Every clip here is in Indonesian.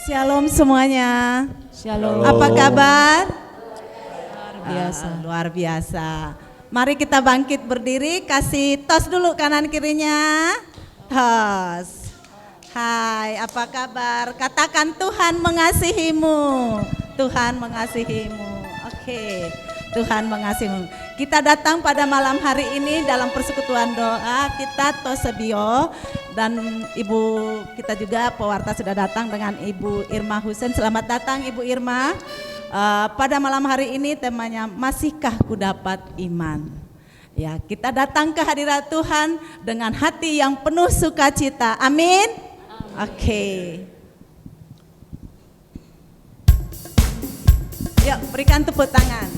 Shalom semuanya. Shalom. Apa kabar? Luar biasa. Luar biasa. Mari kita bangkit berdiri, kasih tos dulu kanan kirinya. Tos. Hai, apa kabar? Katakan Tuhan mengasihimu. Tuhan mengasihimu. Oke. Tuhan mengasihimu. Kita datang pada malam hari ini dalam persekutuan doa kita Tosebio dan Ibu kita juga pewarta sudah datang dengan Ibu Irma Husen. Selamat datang Ibu Irma. Pada malam hari ini temanya masihkah ku dapat iman. Ya, kita datang ke hadirat Tuhan dengan hati yang penuh sukacita. Amin. Oke. Yuk, berikan tepuk tangan.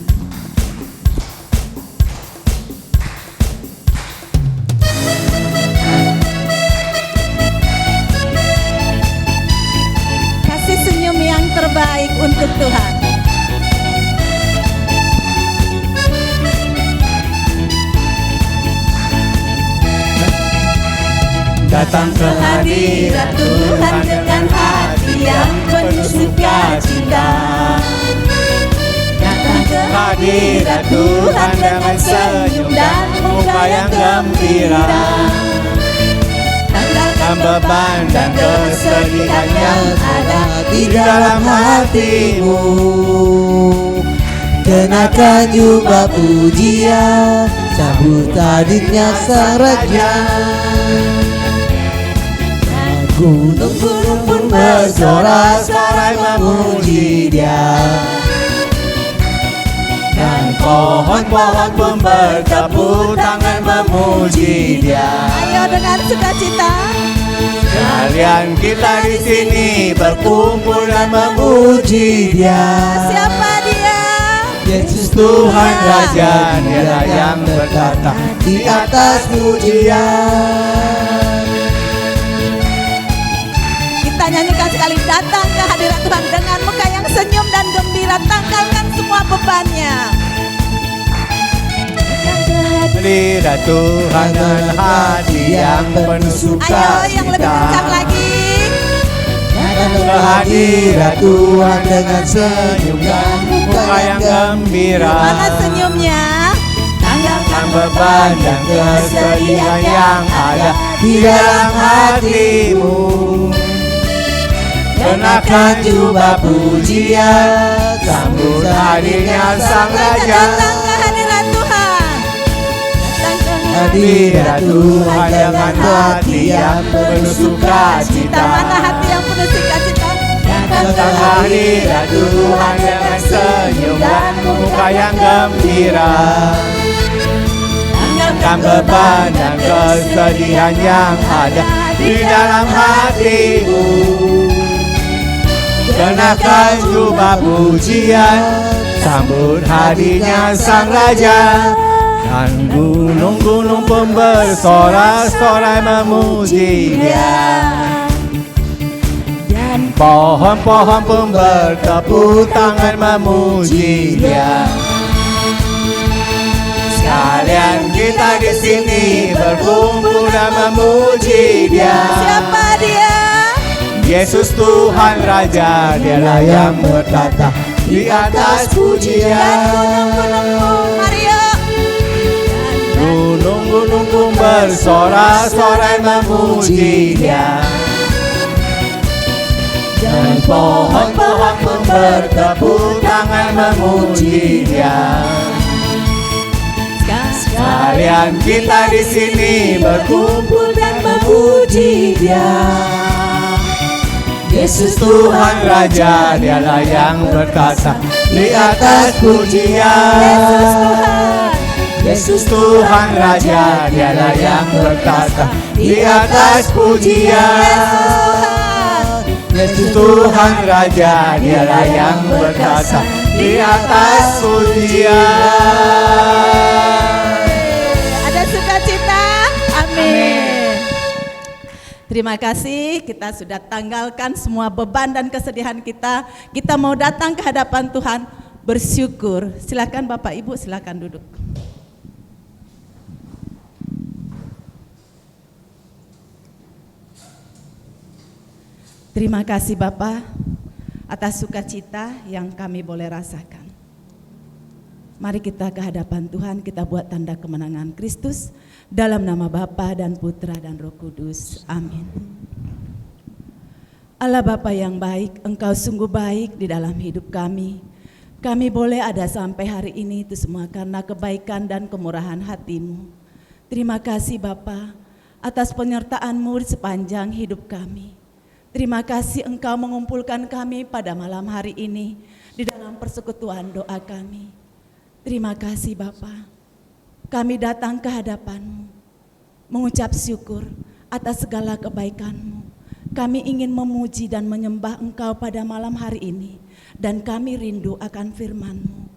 Kasih senyum yang terbaik untuk Tuhan. Datang ke hadirat Tuhan dengan hati yang penuh sukacita. Datang ke hadirat Tuhan dengan senyum dan muka yang gembira. Tanggalkan beban dan kesedihan yang ada di dalam hatimu. Kenakan jubah pujian, sambut hadirnya Sang Raja. Gunung-gunung pun bersorak-sorai memuji Dia, dan pohon-pohon pun bertepuk tangan memuji Dia. Ayo dengan sukacita. Sekalian kita di sini berkumpul dan memuji Dia. Siapa Dia? Yesus Tuhan Raja, Dialah yang bertata di atas pujian. Kita nyanyikan sekali, datang ke hadirat Tuhan dengan muka yang senyum dan gembira. Tanggalkan semua bebannya. Hadirat Tuhan dan hati yang penuh sukacita. Ayo yang lebih kencang lagi. Datang ke hadirat Tuhan dengan senyum dan muka yang gembira. Mana senyumnya? Tanggalkan beban dan kesedihan yang ada di dalam hatimu. Kenakan jubah pujian, sambut hadirnya Sang Raja. Datang ke hadirat Tuhan. Datang ke Hadirat Tuhan dengan hati yang penuh sukacita. Mana hati yang penuh sukacita? Datang ke hadirat Tuhan dengan senyum dan muka yang gembira. Tanggalkan beban dan kesedihan yang ada di dalam hatimu. Kenakan jubah pujian, sambut hadirnya Sang Raja. Dan gunung-gunung pun bersorak-sorai memuji Dia, dan pohon-pohon pun bertepuk tangan memuji Dia. Sekalian kita di sini berkumpul dan memuji Dia. Siapa Dia? Yesus Tuhan Raja, Dialah yang bertata di atas pujian. Mari yuk. Gunung-gunung pun bersorak-sorai memuji Dia, dan pohon-pohon pun bertepuk tangan memuji Dia. Sekalian kita di sini berkumpul dan memuji Dia. Yesus Tuhan Raja, Dialah yang bertata di atas pujian. Yesus Tuhan Raja, Dialah yang bertata di atas pujian. Yesus Tuhan Raja, Dialah yang bertata di atas pujian. Ada sukacita? Amin. Terima kasih, kita sudah tanggalkan semua beban dan kesedihan kita. Kita mau datang ke hadapan Tuhan bersyukur. Silakan Bapak Ibu, silakan duduk. Terima kasih Bapak. atas sukacita yang kami boleh rasakan. Mari kita ke hadapan Tuhan, kita buat tanda kemenangan Kristus dalam nama Bapa dan Putra dan Roh Kudus. Amin. Allah Bapa yang baik, Engkau sungguh baik di dalam hidup kami. Kami boleh ada sampai hari ini itu semua karena kebaikan dan kemurahan hati-Mu. Terima kasih Bapa atas penyertaan-Mu di sepanjang hidup kami. Terima kasih Engkau mengumpulkan kami pada malam hari ini di dalam persekutuan doa kami. Terima kasih Bapa. Kami datang ke hadapan-Mu, mengucap syukur atas segala kebaikan-Mu. Kami ingin memuji dan menyembah Engkau pada malam hari ini, dan kami rindu akan firman-Mu.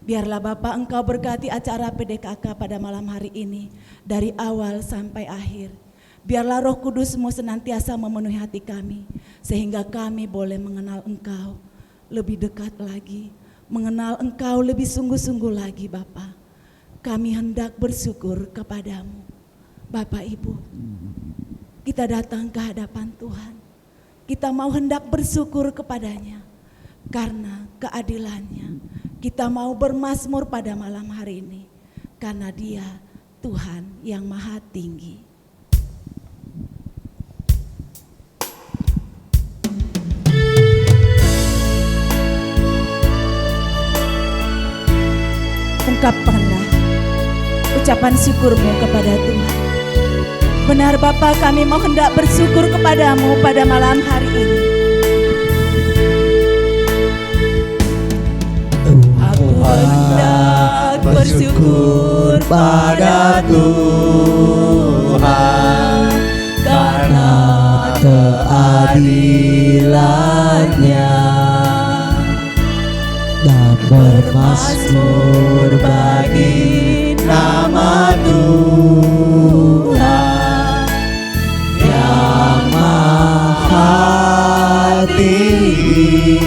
Biarlah Bapa Engkau berkati acara PDKK pada malam hari ini, dari awal sampai akhir. Biarlah Roh Kudus-Mu senantiasa memenuhi hati kami, sehingga kami boleh mengenal Engkau lebih dekat lagi, mengenal Engkau lebih sungguh-sungguh lagi Bapa. Kami hendak bersyukur kepadamu Bapak Ibu. Kita datang ke hadapan Tuhan, kita mau hendak bersyukur kepadanya karena keadilannya. Kita mau bermazmur pada malam hari ini karena Dia Tuhan yang maha tinggi. Ungkapkanlah ucapan syukur-Mu kepada Tuhan. Benar Bapa, kami mau hendak bersyukur kepadamu pada malam hari ini. Aku hendak bersyukur pada Tuhan karena keadilan-Nya, dan bermazmur bagi nama Tuhan yang maha tinggi.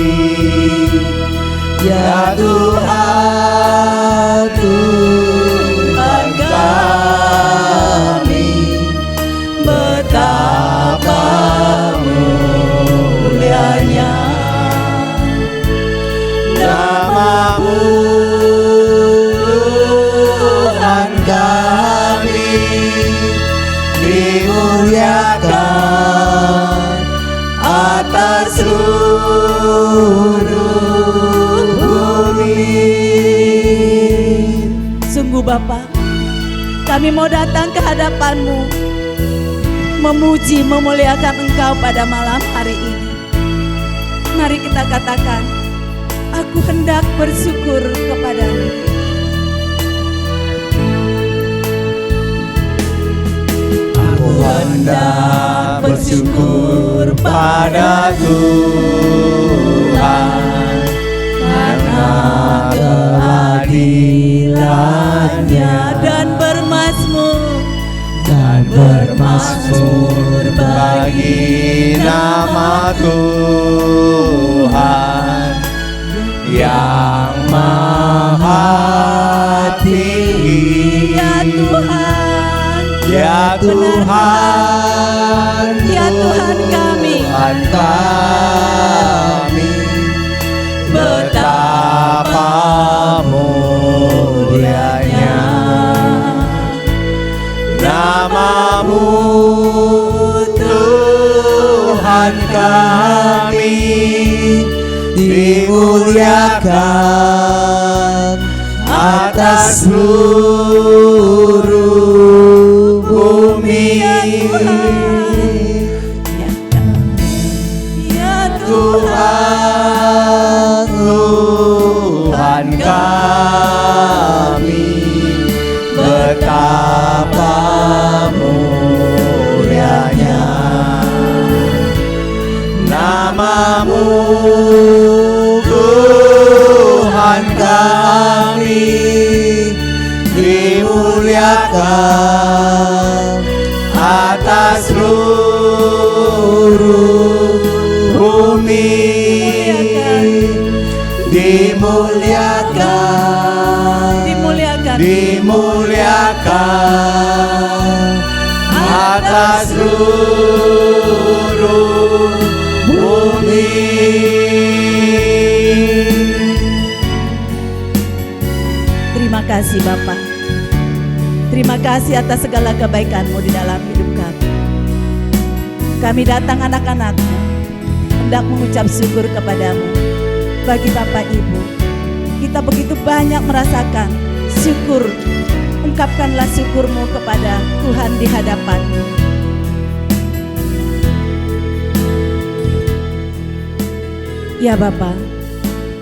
Ya Tuhan, Tuhan kami, betapa mulianya nama-Mu, Tuhan kami, dimuliakan atas seluruh bumi. Sungguh Bapa, kami mau datang ke hadapan-Mu, memuji, memuliakan Engkau pada malam hari ini. Mari kita katakan, aku hendak bersyukur kepadamu. Aku hendak bersyukur pada Tuhan karena keadilan-Nya, dan bermazmur bagi nama Tuhan yang maha tinggi. Ya Tuhan, ya Tuhan, ya Tuhan kami, betapa mulianya nama-Mu, Tuhan kami, dimuliakan atas seluruh bumi. Ya Tuhan, Tuhan kami, betapa mulianya nama-Mu, Tuhan kami, dimuliakan atas seluruh bumi. Dimuliakan atas seluruh bumi. kasih Bapa. Terima kasih atas segala kebaikan-Mu di dalam hidup kami. Kami datang anak-anak-Mu, hendak mengucap syukur kepadamu. Bagi Bapak Ibu, kita begitu banyak merasakan syukur. Ungkapkanlah syukur-Mu kepada Tuhan di hadapan-Mu. Ya Bapa,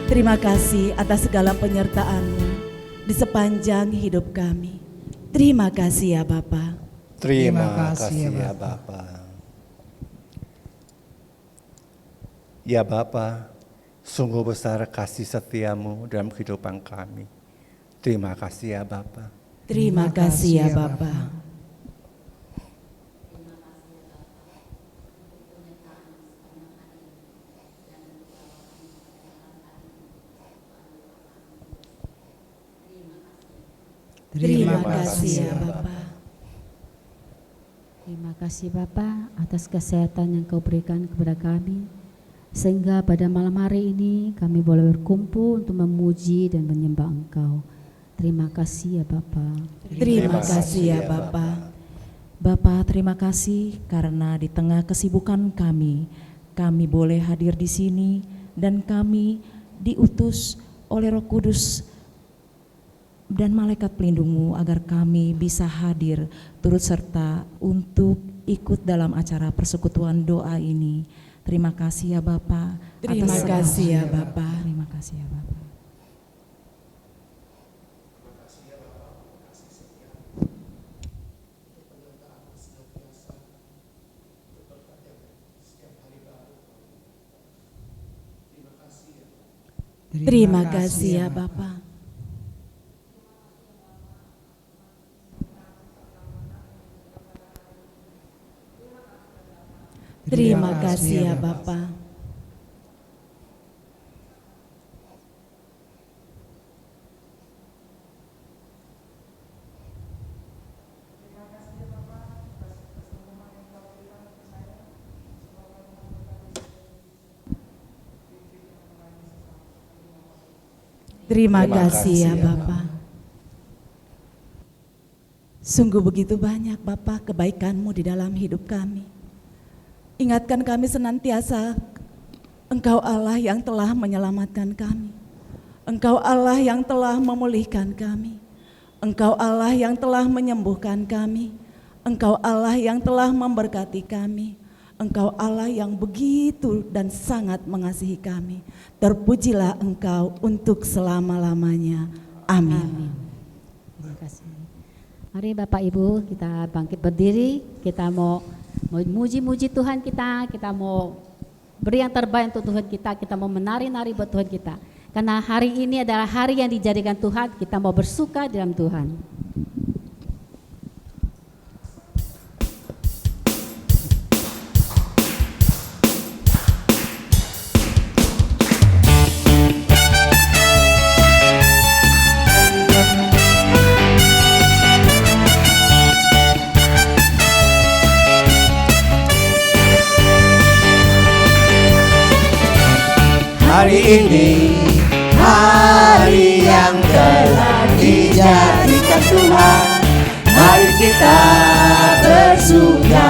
terima kasih atas segala penyertaan-Mu di sepanjang hidup kami. Terima kasih ya Bapa. Terima kasih ya Bapa. Ya Bapa, sungguh besar kasih setia-Mu dalam kehidupan kami. Terima kasih ya Bapa. Terima kasih ya Bapa. Terima kasih ya Bapa. Terima kasih Bapa atas kesehatan yang Kau berikan kepada kami, sehingga pada malam hari ini kami boleh berkumpul untuk memuji dan menyembah Engkau. Terima kasih ya Bapa. Terima kasih ya Bapa. Bapa, terima kasih karena di tengah kesibukan kami boleh hadir di sini dan kami diutus oleh Roh Kudus dan malaikat pelindung-Mu agar kami bisa hadir turut serta untuk ikut dalam acara persekutuan doa ini. Terima kasih ya Bapa. Terima kasih ya Bapa. Terima kasih ya Bapa. Terima kasih ya Bapa. Terima kasih ya Bapa. Terima kasih ya Bapa. Sungguh begitu banyak Bapa kebaikan-Mu di dalam hidup kami. Ingatkan kami senantiasa, Engkau Allah yang telah menyelamatkan kami. Engkau Allah yang telah memulihkan kami. Engkau Allah yang telah menyembuhkan kami. Engkau Allah yang telah memberkati kami. Engkau Allah yang begitu dan sangat mengasihi kami. Terpujilah Engkau untuk selama-lamanya. Amin. Terima kasih. Mari Bapak Ibu kita bangkit berdiri, kita mau muji-muji Tuhan kita mau beri yang terbaik untuk Tuhan kita mau menari-nari buat Tuhan kita. Karena hari ini adalah hari yang dijadikan Tuhan, kita mau bersuka dalam Tuhan. Hari ini, hari yang telah dijadikan Tuhan, mari kita bersuka.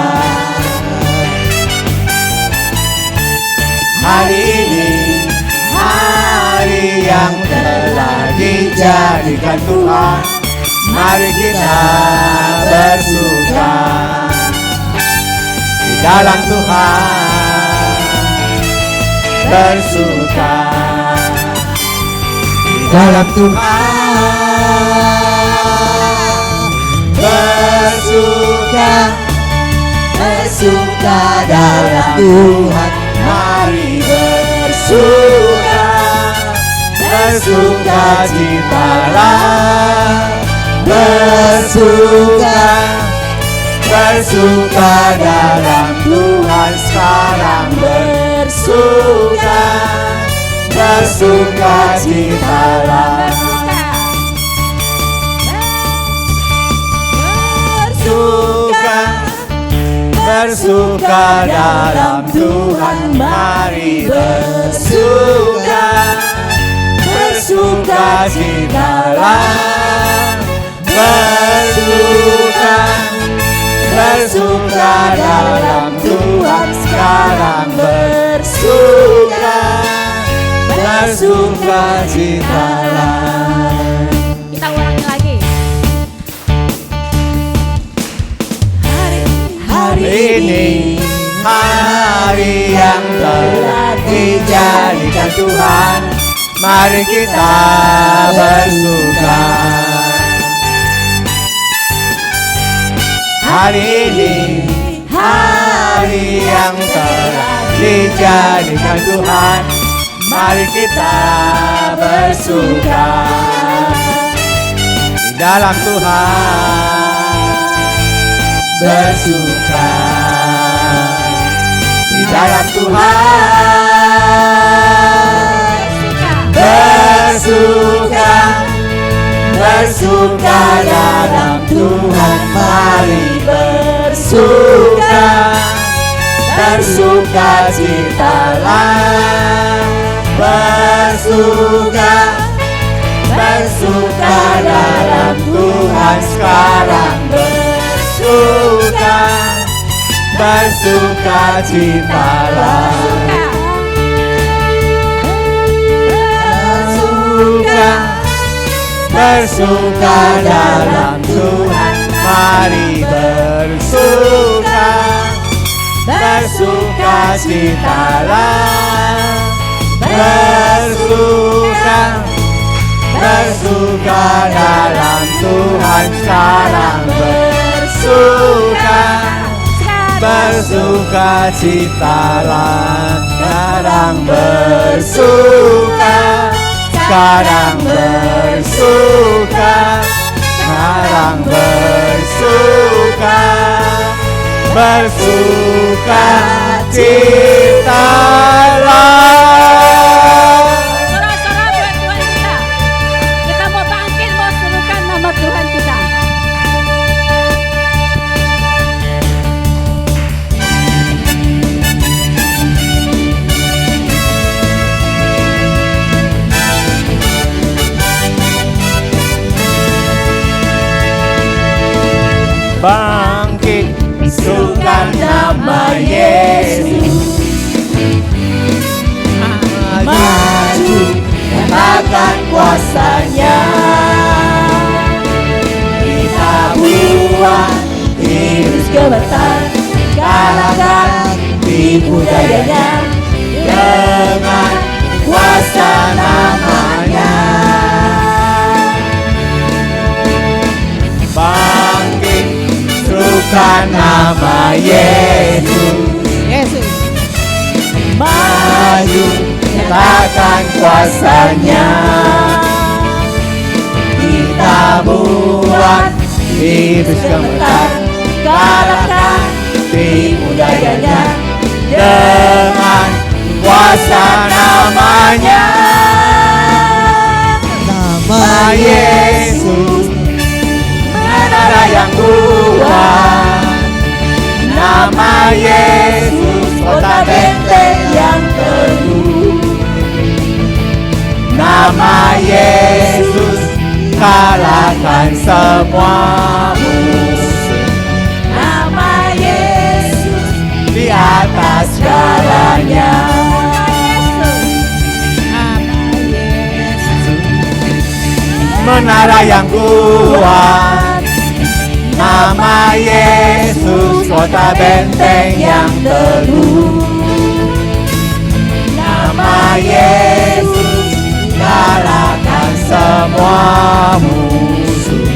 Hari ini, hari yang telah dijadikan Tuhan, mari kita bersuka di dalam Tuhan. Bersuka di dalam Tuhan, bersuka, bersuka dalam Tuhan, mari bersuka, bersuka citalah, bersuka, bersuka dalam Tuhan sekarang bersuka, bersuka citalah, bersuka, bersuka dalam Tuhan, mari bersuka, bersuka bersukacitalah, bersuka dalam Tuhan sekarang, bersukacitalah. Kita ulangi lagi. Hari ini hari yang telah dijadikan Tuhan, mari kita bersuka. Hari ini hari yang telah dijadikan Tuhan, mari kita bersuka di dalam Tuhan, bersuka di dalam Tuhan, bersuka dalam Tuhan, mari bersukacitalah, bersuka dalam Tuhan sekarang, bersukacitalah, bersuka dalam Tuhan, mari bersukacitalah, bersuka dalam Tuhan sekarang, bersukacitalah, sekarang bersuka, sekarang bersuka, sekarang bersuka, bersukacitalah. Sorak-sorak buat Tuhan kita. Kita mau bangkit, mau serukan nama Tuhan kita. Bangkit, serukan nama Yesus. Maju, nyatakan kuasanya. Kita buat virus kebetan, kalahkan tipu dayanya dengan kuasa namanya. Bangkit, serukan nama Yesus. Maju, nyatakan kuasanya. Kita buat virus kebetan, kalahkan tipu dayanya dengan kuasa namanya. Nama Yesus, menara yang kuat. Nama Yesus, kota benteng yang teguh. Nama Yesus, kalahkan semua musuh. Nama Yesus, di atas segalanya. Nama Yesus, menara yang kuat. Nama Yesus, kota benteng yang teguh. Nama Yesus, kalahkan semua musuh.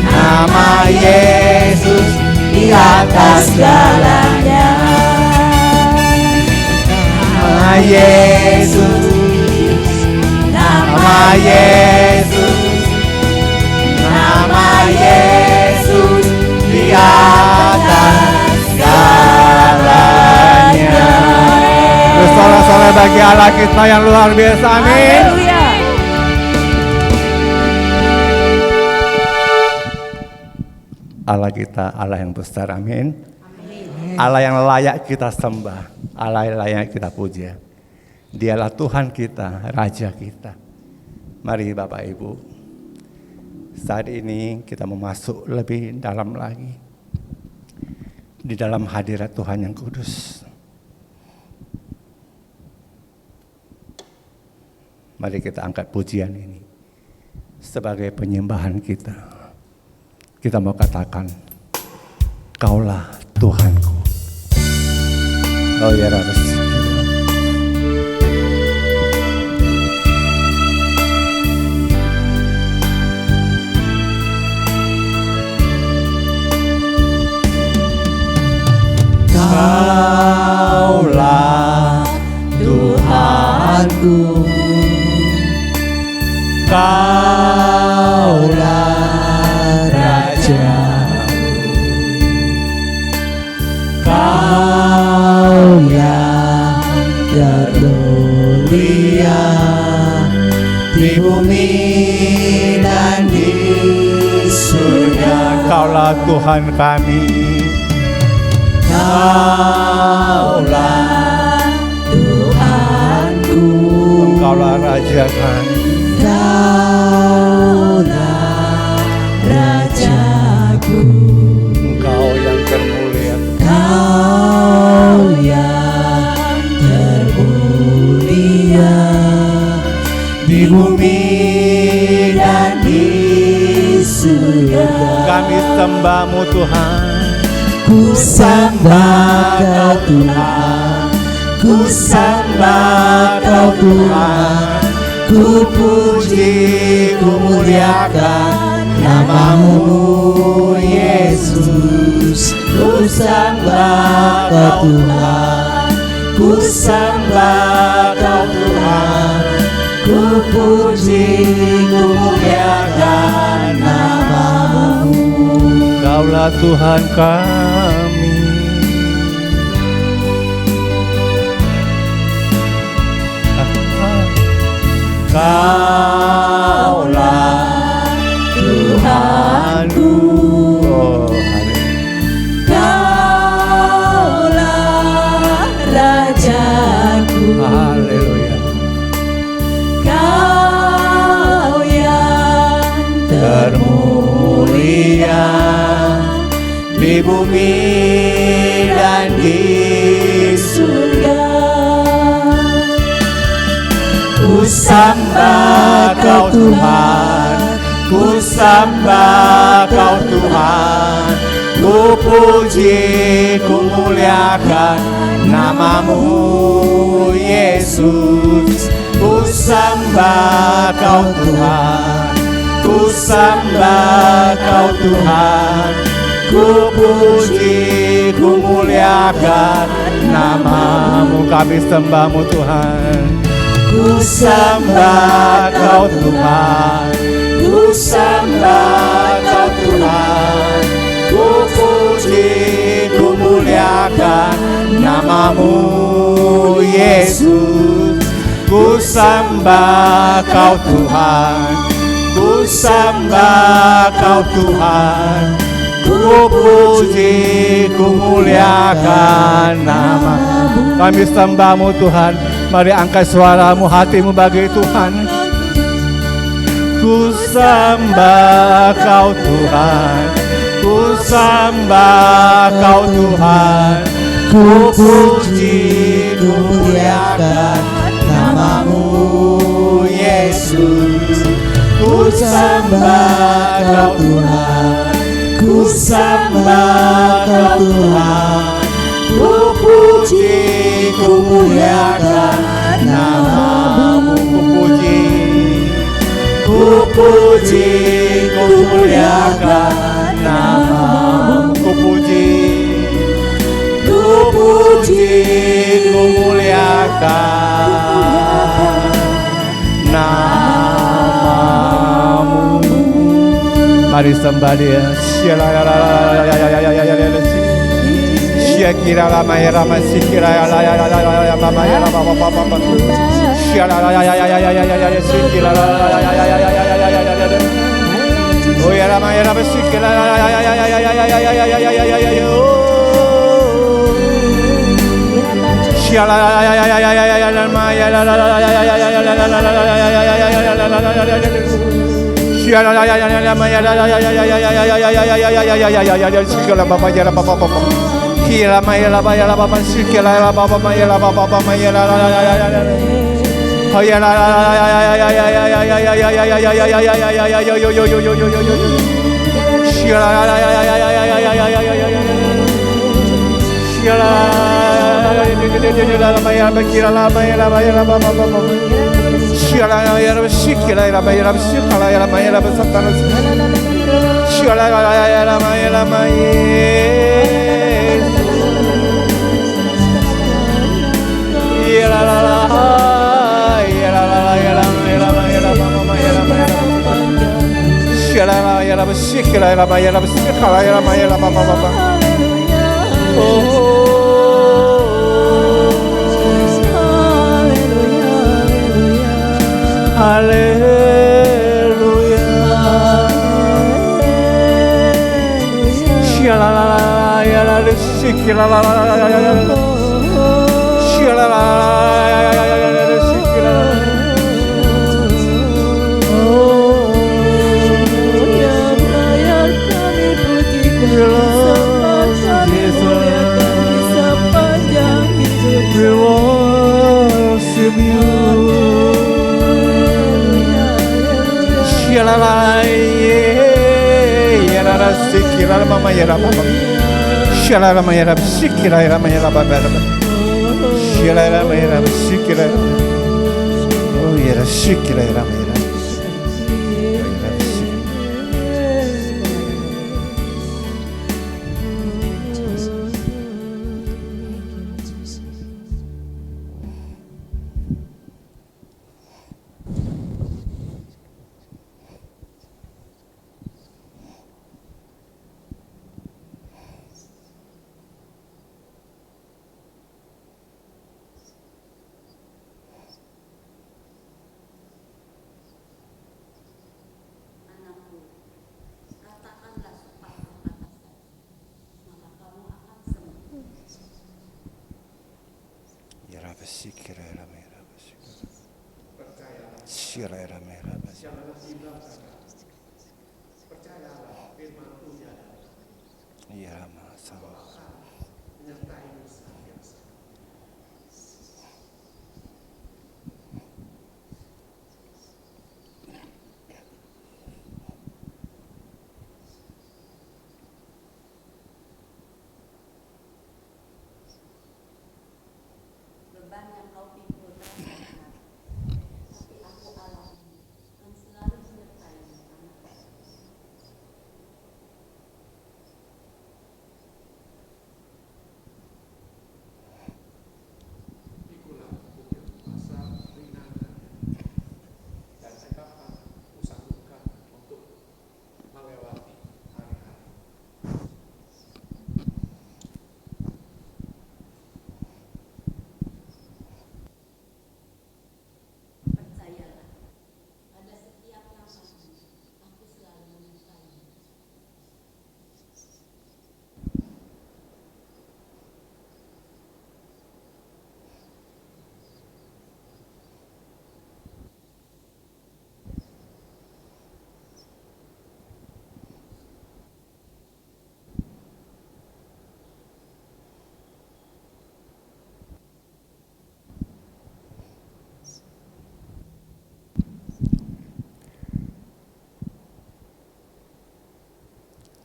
Nama Yesus, di atas segalanya. Nama Yesus, nama Yesus, nama Yesus, di atas segalanya. Bersorak-sorai bagi Allah kita yang luar biasa, amin. Allah kita, Allah yang besar, amin. Allah yang layak kita sembah, Allah yang layak kita puja. Dialah Tuhan kita, Raja kita. Mari Bapak Ibu, saat ini kita mau masuk lebih dalam lagi di dalam hadirat Tuhan yang kudus. Mari kita angkat pujian ini sebagai penyembahan kita. Kita mau katakan, Kaulah Tuhanku. Oh ya Rabbas. Kaulah Tuhanku, Kaulah Rajaku, Kau yang termulia di bumi dan di surga. Kaulah Tuhan kami, Kaulah Tuhanku, Engkaulah Raja kami, Kaulah Rajaku, Engkau yang termulia, Kau yang termulia di bumi dan di surga. Kami sembah-Mu Tuhan. Ku sembah Kau Tuhan, ku sembah Kau Tuhan, ku puji, ku muliakan nama-Mu Yesus. Ku sembah Kau Tuhan, ku sembah Kau Tuhan, ku puji, ku muliakan nama-Mu. Kaulah Tuhan kami. Kaulah Tuhanku, Kaulah Rajaku, haleluya. Kau yang termulia di bumi dan di surga. Ku sembah Kau Tuhan, ku sembah Kau Tuhan, ku puji, ku muliakan nama-Mu Yesus. Ku sembah Kau Tuhan, ku sembah Kau Tuhan, ku puji, ku muliakan nama-Mu. Kami sembah-Mu Tuhan. Ku sembah Kau Tuhan, ku sembah Kau Tuhan, ku puji, ku muliakan nama-Mu Yesus. Ku sembah Kau Tuhan, ku sembah Kau Tuhan, ku puji, ku muliakan nama-Mu. Kami sembah-Mu Tuhan. Mari angkat suaramu, hatimu bagi Tuhan. Ku sembah Kau Tuhan, ku sembah Kau Tuhan, ku puji, ku muliakan nama-Mu Yesus. Ku sembah Kau Tuhan, ku sembah Kau Tuhan, ku puji, ku muliakan nama-Mu. Ku puji, ku muliakan nama-Mu. Ku puji, ku muliakan nama-Mu. Mari sembah Dia. Kira lama ya lama si kira ya la ya mama ya lama papa papa kira la ya si kira la ya oh ya lama ya lama si kira la ya Shala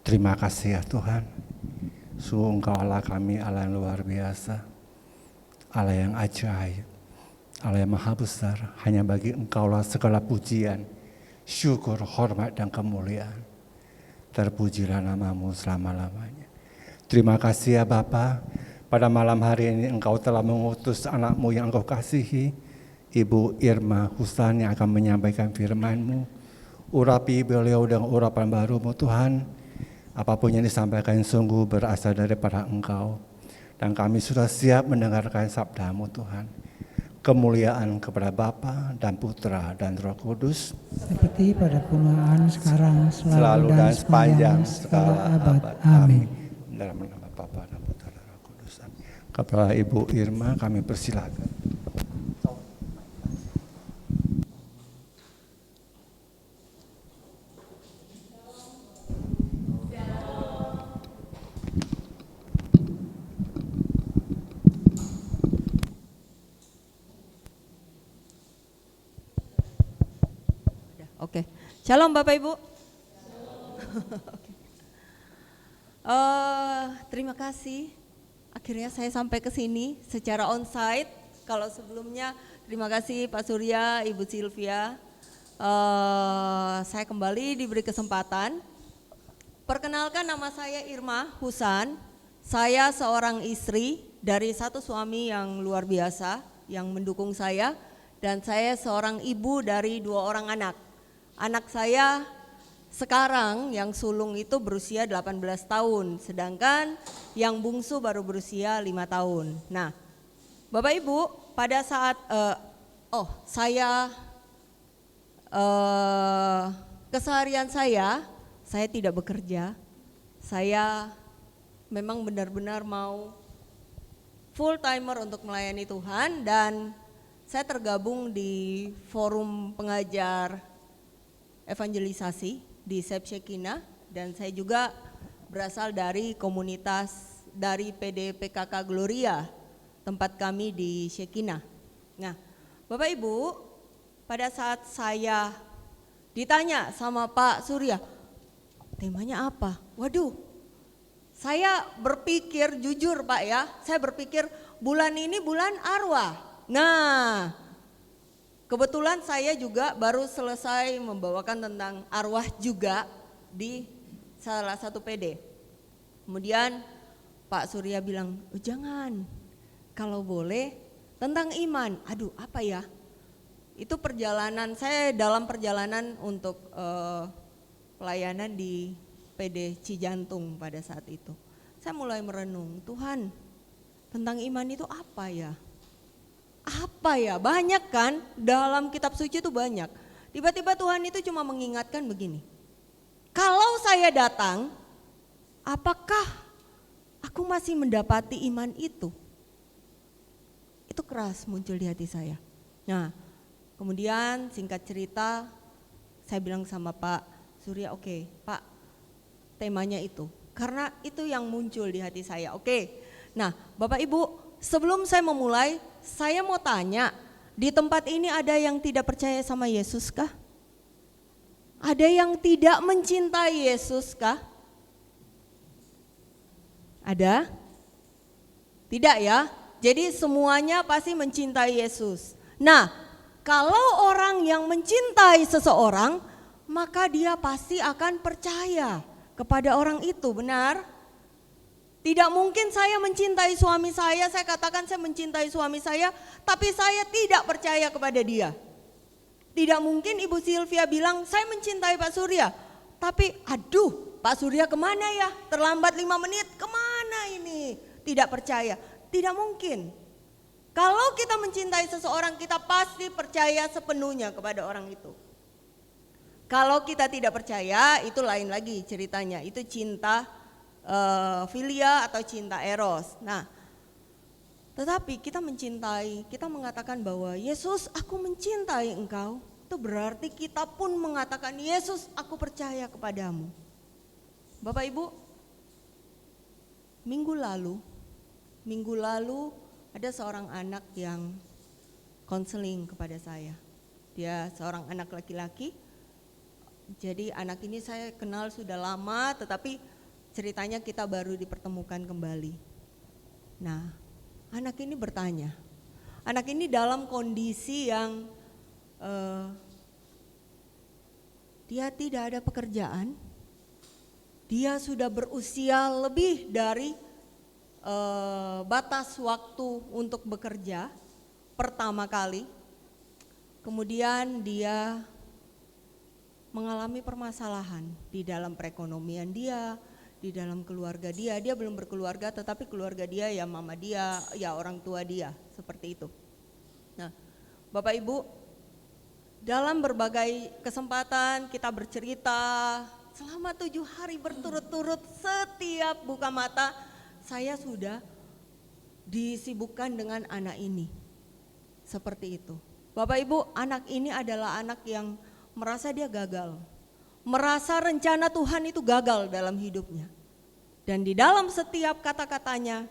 Terima kasih ya Tuhan. Sungguh Engkau Allah kami, Allah yang luar biasa, Allah yang ajaib, Allah yang maha besar. Hanya bagi Engkaulah segala pujian, syukur, hormat, dan kemuliaan. Terpujilah namamu selama-lamanya. Terima kasih ya Bapa. Pada malam hari ini Engkau telah mengutus anak-Mu yang Engkau kasihi, Ibu Irma Husan, yang akan menyampaikan firman-Mu. Urapi beliau dengan urapan baru-Mu Tuhan. Apapun yang disampaikan sungguh berasal daripada Engkau. Dan kami sudah siap mendengarkan sabda-Mu Tuhan. Kemuliaan kepada Bapa dan Putra dan Roh Kudus, seperti pada permulaan, sekarang, selalu dan sepanjang segala abad. Amin. Dalam nama Bapa dan Putra dan Roh Kudus. Amin. Kepada Ibu Irma kami persilakan. Shalom Bapak Ibu. Terima kasih. Akhirnya saya sampai ke sini secara onsite. Kalau sebelumnya terima kasih Pak Surya, Ibu Sylvia. Saya kembali diberi kesempatan. Perkenalkan, nama saya Irma Husan. Saya seorang istri dari satu suami yang luar biasa yang mendukung saya, dan saya seorang ibu dari 2 orang anak. Anak saya sekarang yang sulung itu berusia 18 tahun, sedangkan yang bungsu baru berusia 5 tahun. Nah, Bapak Ibu, pada saat keseharian saya tidak bekerja. Saya memang benar-benar mau full timer untuk melayani Tuhan, dan saya tergabung di forum pengajar evangelisasi di SEP Shekinah, dan saya juga berasal dari komunitas dari PD PKK Gloria, tempat kami di Shekinah. Nah, Bapak Ibu, pada saat saya ditanya sama Pak Surya, temanya apa? Waduh, saya berpikir jujur Pak ya, saya berpikir bulan ini bulan arwah. Nah, kebetulan saya juga baru selesai membawakan tentang arwah juga di salah satu PD. Kemudian Pak Surya bilang, oh, jangan, kalau boleh tentang iman. Aduh, apa ya? Itu perjalanan saya dalam perjalanan untuk pelayanan di PD Cijantung pada saat itu. Saya mulai merenung, Tuhan, tentang iman itu apa ya? Apa ya? Banyak kan, dalam kitab suci itu banyak. Tiba-tiba Tuhan itu cuma mengingatkan begini, kalau saya datang, apakah aku masih mendapati iman itu? Itu keras muncul di hati saya. Nah, kemudian singkat cerita, saya bilang sama Pak Surya, oke, Pak, temanya itu. Karena itu yang muncul di hati saya. Oke. Nah, Bapak Ibu, sebelum saya memulai, saya mau tanya, di tempat ini ada yang tidak percaya sama Yesus kah? Ada yang tidak mencintai Yesus kah? Ada? Tidak ya? Jadi semuanya pasti mencintai Yesus. Nah, kalau orang yang mencintai seseorang, maka dia pasti akan percaya kepada orang itu, benar? Tidak mungkin saya mencintai suami saya katakan saya mencintai suami saya, tapi saya tidak percaya kepada dia. Tidak mungkin Ibu Sylvia bilang saya mencintai Pak Surya, tapi aduh Pak Surya kemana ya, terlambat 5 menit, kemana ini? Tidak percaya, tidak mungkin. Kalau kita mencintai seseorang, kita pasti percaya sepenuhnya kepada orang itu. Kalau kita tidak percaya, itu lain lagi ceritanya, itu cinta filia atau cinta eros. Nah, tetapi kita mencintai, kita mengatakan bahwa Yesus, aku mencintai engkau, itu berarti kita pun mengatakan Yesus, aku percaya kepadamu. Bapak Ibu, minggu lalu ada seorang anak yang konseling kepada saya. Dia seorang anak laki-laki. Jadi anak ini saya kenal sudah lama, tetapi ceritanya kita baru dipertemukan kembali. Nah, anak ini bertanya, anak ini dalam kondisi yang dia tidak ada pekerjaan, dia sudah berusia lebih dari batas waktu untuk bekerja pertama kali, kemudian dia mengalami permasalahan di dalam perekonomian dia, di dalam keluarga dia. Dia belum berkeluarga, tetapi keluarga dia ya mama dia, ya orang tua dia, seperti itu. Nah, Bapak Ibu, dalam berbagai kesempatan kita bercerita, selama 7 hari berturut-turut setiap buka mata, saya sudah disibukkan dengan anak ini. Seperti itu. Bapak Ibu, anak ini adalah anak yang merasa dia gagal, merasa rencana Tuhan itu gagal dalam hidupnya. Dan di dalam setiap kata-katanya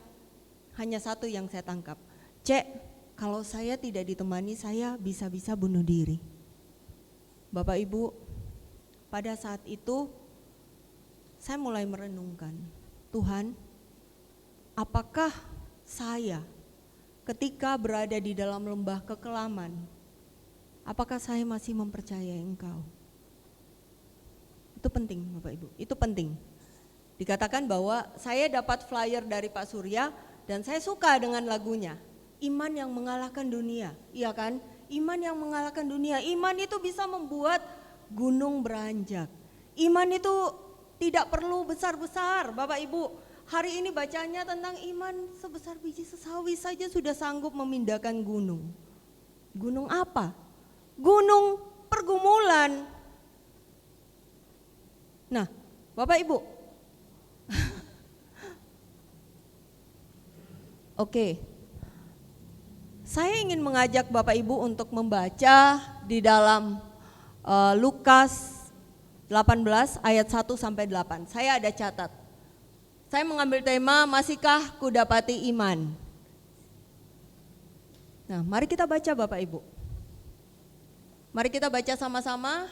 hanya satu yang saya tangkap, Cek, kalau saya tidak ditemani saya bisa-bisa bunuh diri. Bapak Ibu, pada saat itu saya mulai merenungkan, Tuhan, apakah saya ketika berada di dalam lembah kekelaman, apakah saya masih mempercayai Engkau? Itu penting Bapak Ibu, itu penting. Dikatakan bahwa saya dapat flyer dari Pak Surya dan saya suka dengan lagunya. Iman yang mengalahkan dunia, iya kan? Iman yang mengalahkan dunia, iman itu bisa membuat gunung beranjak. Iman itu tidak perlu besar-besar, Bapak Ibu. Hari ini bacanya tentang iman sebesar biji sesawi saja sudah sanggup memindahkan gunung. Gunung apa? Gunung pergumulan. Nah, Bapak Ibu. Oke. Saya ingin mengajak Bapak Ibu untuk membaca di dalam Lukas 18 ayat 1 sampai 8. Saya ada catat. Saya mengambil tema masihkah kudapati iman. Nah, mari kita baca Bapak Ibu. Mari kita baca sama-sama.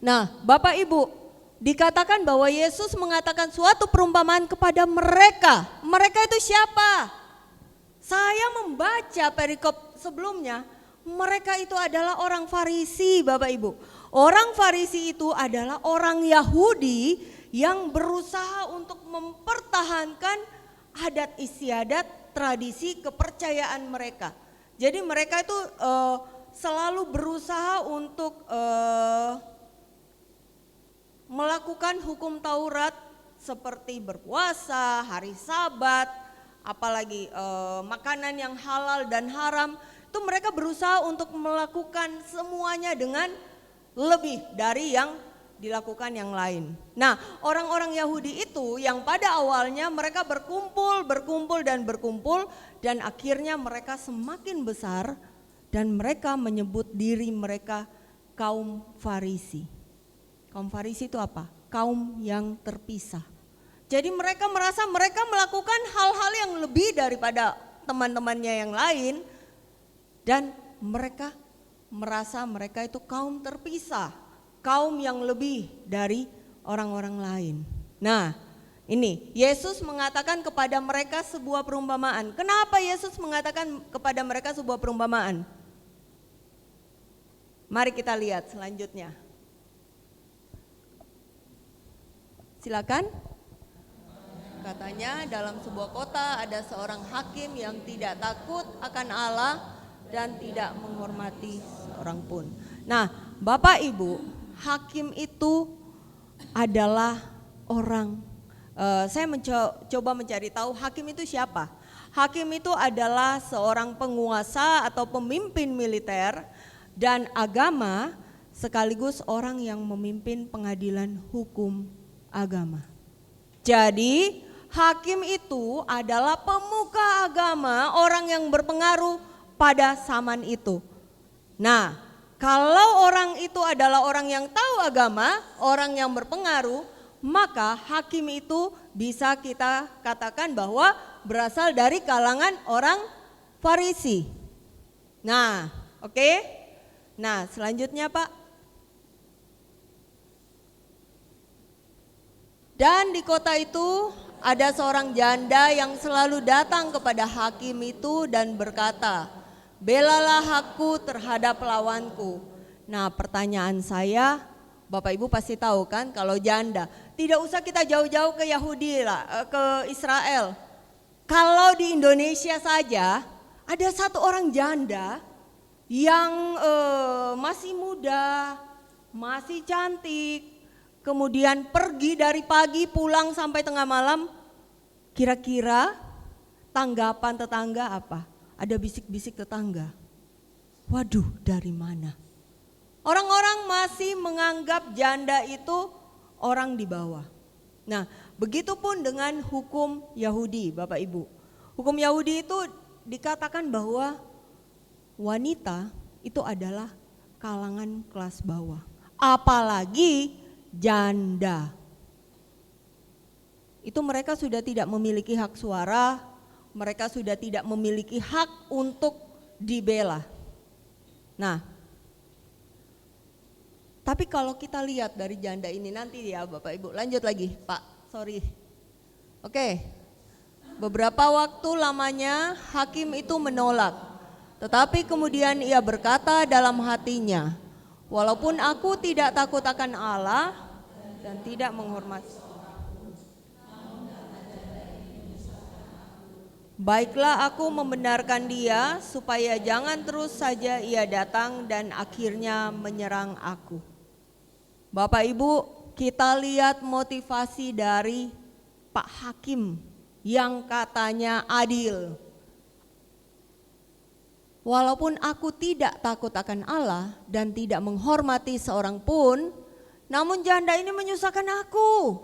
Nah, Bapak Ibu, dikatakan bahwa Yesus mengatakan suatu perumpamaan kepada mereka. Mereka itu siapa? Saya membaca perikop sebelumnya, mereka itu adalah orang Farisi, Bapak Ibu. Orang Farisi itu adalah orang Yahudi yang berusaha untuk mempertahankan adat istiadat, tradisi, kepercayaan mereka. Jadi mereka itu selalu berusaha untuk melakukan hukum Taurat seperti berpuasa, hari Sabat, apalagi makanan yang halal dan haram, itu mereka berusaha untuk melakukan semuanya dengan lebih dari yang dilakukan yang lain. Nah, orang-orang Yahudi itu yang pada awalnya mereka berkumpul dan akhirnya mereka semakin besar dan mereka menyebut diri mereka kaum Farisi. Kaum Farisi itu apa? Kaum yang terpisah. Jadi mereka merasa mereka melakukan hal-hal yang lebih daripada teman-temannya yang lain dan mereka merasa mereka itu kaum terpisah, kaum yang lebih dari orang-orang lain. Nah, ini Yesus mengatakan kepada mereka sebuah perumpamaan. Kenapa Yesus mengatakan kepada mereka sebuah perumpamaan? Mari kita lihat selanjutnya. Silakan. Katanya dalam sebuah kota ada seorang hakim yang tidak takut akan Allah dan tidak menghormati seorang pun. Nah, Bapak Ibu, hakim itu adalah orang, saya mencoba mencari tahu hakim itu siapa. Hakim itu adalah seorang penguasa atau pemimpin militer dan agama sekaligus orang yang memimpin pengadilan hukum agama. Jadi hakim itu adalah pemuka agama, orang yang berpengaruh pada zaman itu. Nah, kalau orang itu adalah orang yang tahu agama, orang yang berpengaruh, maka hakim itu bisa kita katakan bahwa berasal dari kalangan orang Farisi. Nah, oke. Nah, selanjutnya Pak. Dan di kota itu ada seorang janda yang selalu datang kepada hakim itu dan berkata, "Belalah aku terhadap lawanku." Nah, pertanyaan saya, Bapak Ibu pasti tahu kan kalau janda, tidak usah kita jauh-jauh ke Yahudi lah, ke Israel. Kalau di Indonesia saja ada satu orang janda yang masih muda, masih cantik, kemudian pergi dari pagi pulang sampai tengah malam, kira-kira tanggapan tetangga apa? Ada bisik-bisik tetangga. Waduh, dari mana? Orang-orang masih menganggap janda itu orang di bawah. Nah, begitupun dengan hukum Yahudi, Bapak Ibu. Hukum Yahudi itu dikatakan bahwa wanita itu adalah kalangan kelas bawah. Apalagi janda. itu mereka sudah tidak memiliki hak suara, mereka sudah tidak memiliki hak untuk dibela. Nah, tapi kalau kita lihat dari janda ini nanti ya Bapak Ibu, lanjut lagi Pak, sorry. Oke, beberapa waktu lamanya hakim itu menolak, tetapi kemudian ia berkata dalam hatinya, walaupun aku tidak takut akan Allah dan tidak menghormati, baiklah aku membenarkan dia supaya jangan terus saja ia datang dan akhirnya menyerang aku. Bapak Ibu, kita lihat motivasi dari Pak Hakim yang katanya adil. Walaupun aku tidak takut akan Allah dan tidak menghormati seorang pun, namun janda ini menyusahkan aku.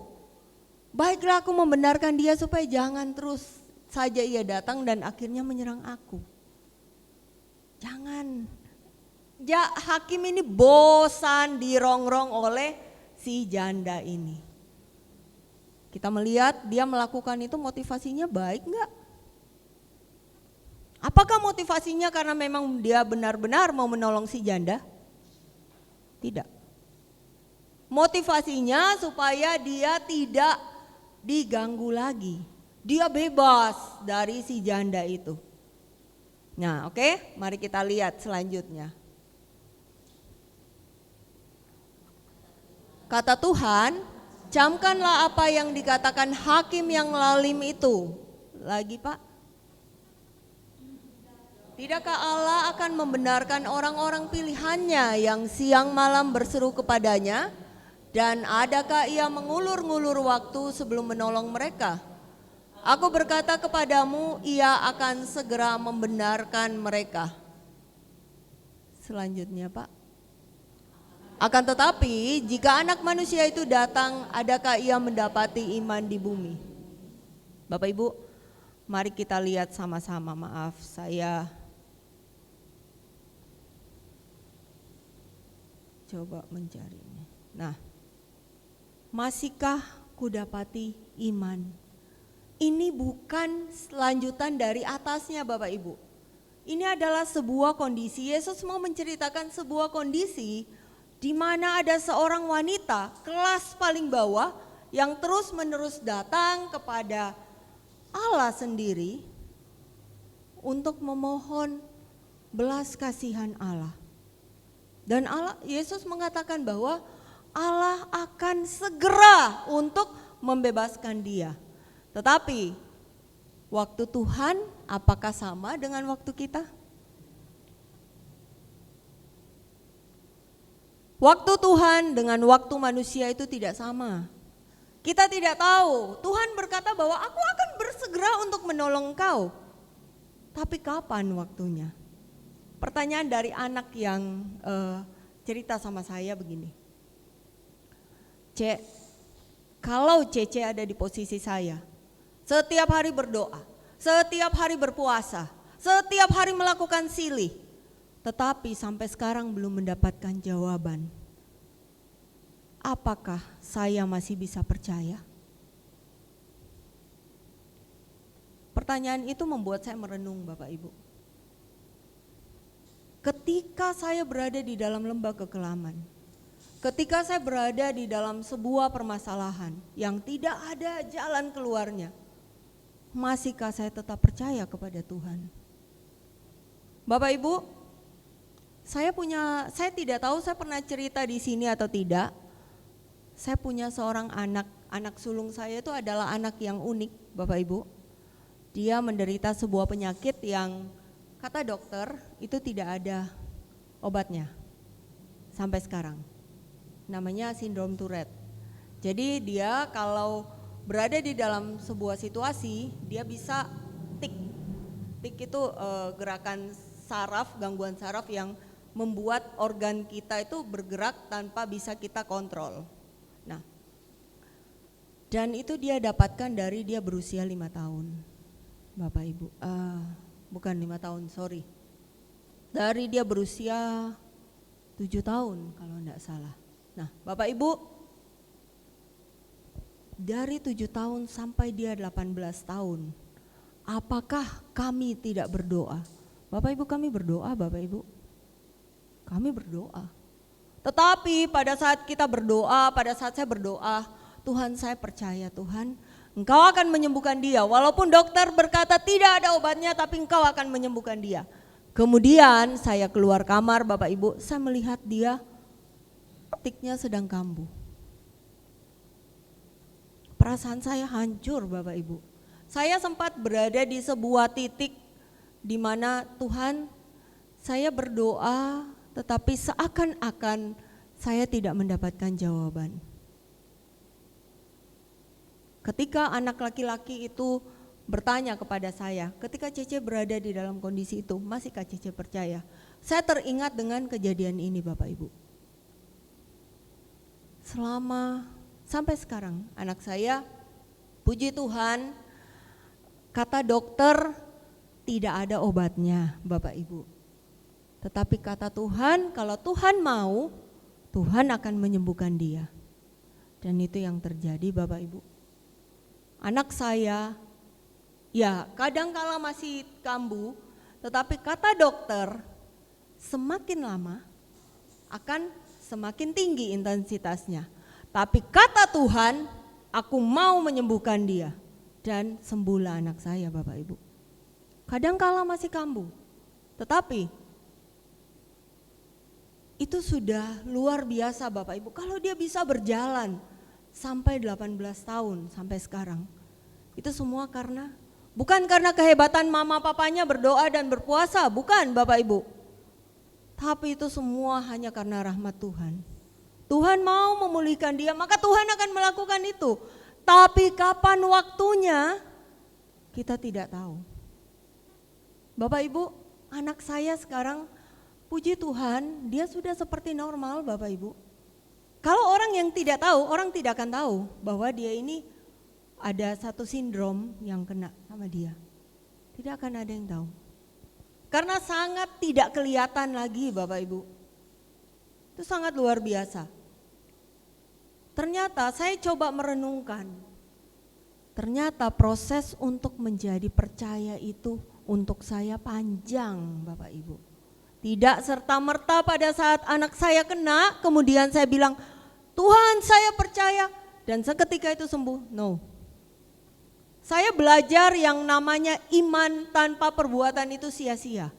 Baiklah aku membenarkan dia supaya jangan terus saja ia datang dan akhirnya menyerang aku. Jangan. Hakim ini bosan dirongrong oleh si janda ini. Kita melihat dia melakukan itu motivasinya baik enggak? Apakah motivasinya karena memang dia benar-benar mau menolong si janda? Tidak. Motivasinya supaya dia tidak diganggu lagi. Dia bebas dari si janda itu. Nah, oke, mari kita lihat selanjutnya. Kata Tuhan, camkanlah apa yang dikatakan hakim yang lalim itu. Lagi Pak. Tidakkah Allah akan membenarkan orang-orang pilihannya yang siang malam berseru kepadanya? Dan adakah ia mengulur-ngulur waktu sebelum menolong mereka? Aku berkata kepadamu, ia akan segera membenarkan mereka. Selanjutnya Pak. Akan tetapi jika anak manusia itu datang, adakah ia mendapati iman di bumi? Bapak Ibu, mari kita lihat sama-sama. Maaf, saya coba mencarinya. Nah, masihkah kudapati iman? Ini bukan lanjutan dari atasnya Bapak Ibu. Ini adalah sebuah kondisi, Yesus mau menceritakan sebuah kondisi di mana ada seorang wanita kelas paling bawah yang terus menerus datang kepada Allah sendiri untuk memohon belas kasihan Allah. Dan Yesus mengatakan bahwa Allah akan segera untuk membebaskan dia. Tetapi waktu Tuhan apakah sama dengan waktu kita? Waktu Tuhan dengan waktu manusia itu tidak sama. Kita tidak tahu. Tuhan berkata bahwa aku akan bersegera untuk menolong engkau. Tapi kapan waktunya? Pertanyaan dari anak yang cerita sama saya begini. Cek, kalau Cece ada di posisi saya, setiap hari berdoa, setiap hari berpuasa, setiap hari melakukan silih, tetapi sampai sekarang belum mendapatkan jawaban. Apakah saya masih bisa percaya? Pertanyaan itu membuat saya merenung Bapak Ibu. Ketika saya berada di dalam lembah kekelaman, ketika saya berada di dalam sebuah permasalahan yang tidak ada jalan keluarnya, masihkah saya tetap percaya kepada Tuhan? Bapak Ibu, saya tidak tahu saya pernah cerita di sini atau tidak. Saya punya seorang anak sulung saya itu adalah anak yang unik Bapak Ibu. Dia menderita sebuah penyakit yang kata dokter itu tidak ada obatnya sampai sekarang. Namanya sindrom Tourette. Jadi dia kalau berada di dalam sebuah situasi, dia bisa tik. Tik itu gerakan saraf, gangguan saraf yang membuat organ kita itu bergerak tanpa bisa kita kontrol. Nah, dan itu dia dapatkan dari dia berusia 5 tahun. Bapak Ibu, bukan 5 tahun, sorry. Dari dia berusia 7 tahun kalau enggak salah. Nah, Bapak Ibu, dari 7 tahun sampai dia 18 tahun. Apakah kami tidak berdoa? Bapak Ibu, kami berdoa, Bapak Ibu. Kami berdoa. Tetapi pada saat kita berdoa, pada saat saya berdoa, Tuhan, saya percaya Tuhan, Engkau akan menyembuhkan dia. Walaupun dokter berkata tidak ada obatnya, tapi Engkau akan menyembuhkan dia. Kemudian saya keluar kamar, Bapak Ibu, saya melihat dia tiknya sedang kambuh. Perasaan saya hancur, Bapak Ibu. Saya sempat berada di sebuah titik di mana Tuhan, saya berdoa tetapi seakan-akan saya tidak mendapatkan jawaban. Ketika anak laki-laki itu bertanya kepada saya, ketika Cece berada di dalam kondisi itu, masihkah Cece percaya? Saya teringat dengan kejadian ini, Bapak Ibu. Sampai sekarang anak saya, puji Tuhan, kata dokter tidak ada obatnya, Bapak Ibu. Tetapi kata Tuhan, kalau Tuhan mau, Tuhan akan menyembuhkan dia. Dan itu yang terjadi, Bapak Ibu. Anak saya, ya kadangkala masih kambuh, tetapi kata dokter, semakin lama akan semakin tinggi intensitasnya. Tapi kata Tuhan, aku mau menyembuhkan dia. Dan sembuhlah anak saya, Bapak Ibu. Kadangkala masih kambuh, tetapi itu sudah luar biasa, Bapak Ibu. Kalau dia bisa berjalan sampai 18 tahun sampai sekarang, itu semua bukan karena kehebatan mama papanya berdoa dan berpuasa, bukan, Bapak Ibu. Tapi itu semua hanya karena rahmat Tuhan. Tuhan mau memulihkan dia, maka Tuhan akan melakukan itu. Tapi kapan waktunya kita tidak tahu. Bapak Ibu, anak saya sekarang puji Tuhan dia sudah seperti normal, Bapak Ibu. Kalau orang yang tidak tahu, orang tidak akan tahu bahwa dia ini ada satu sindrom yang kena sama dia. Tidak akan ada yang tahu. Karena sangat tidak kelihatan lagi, Bapak Ibu. Itu sangat luar biasa. Ternyata saya coba merenungkan, ternyata proses untuk menjadi percaya itu untuk saya panjang, Bapak Ibu. Tidak serta-merta pada saat anak saya kena, kemudian saya bilang, Tuhan saya percaya, dan seketika itu sembuh. No. Saya belajar yang namanya iman tanpa perbuatan itu sia-sia.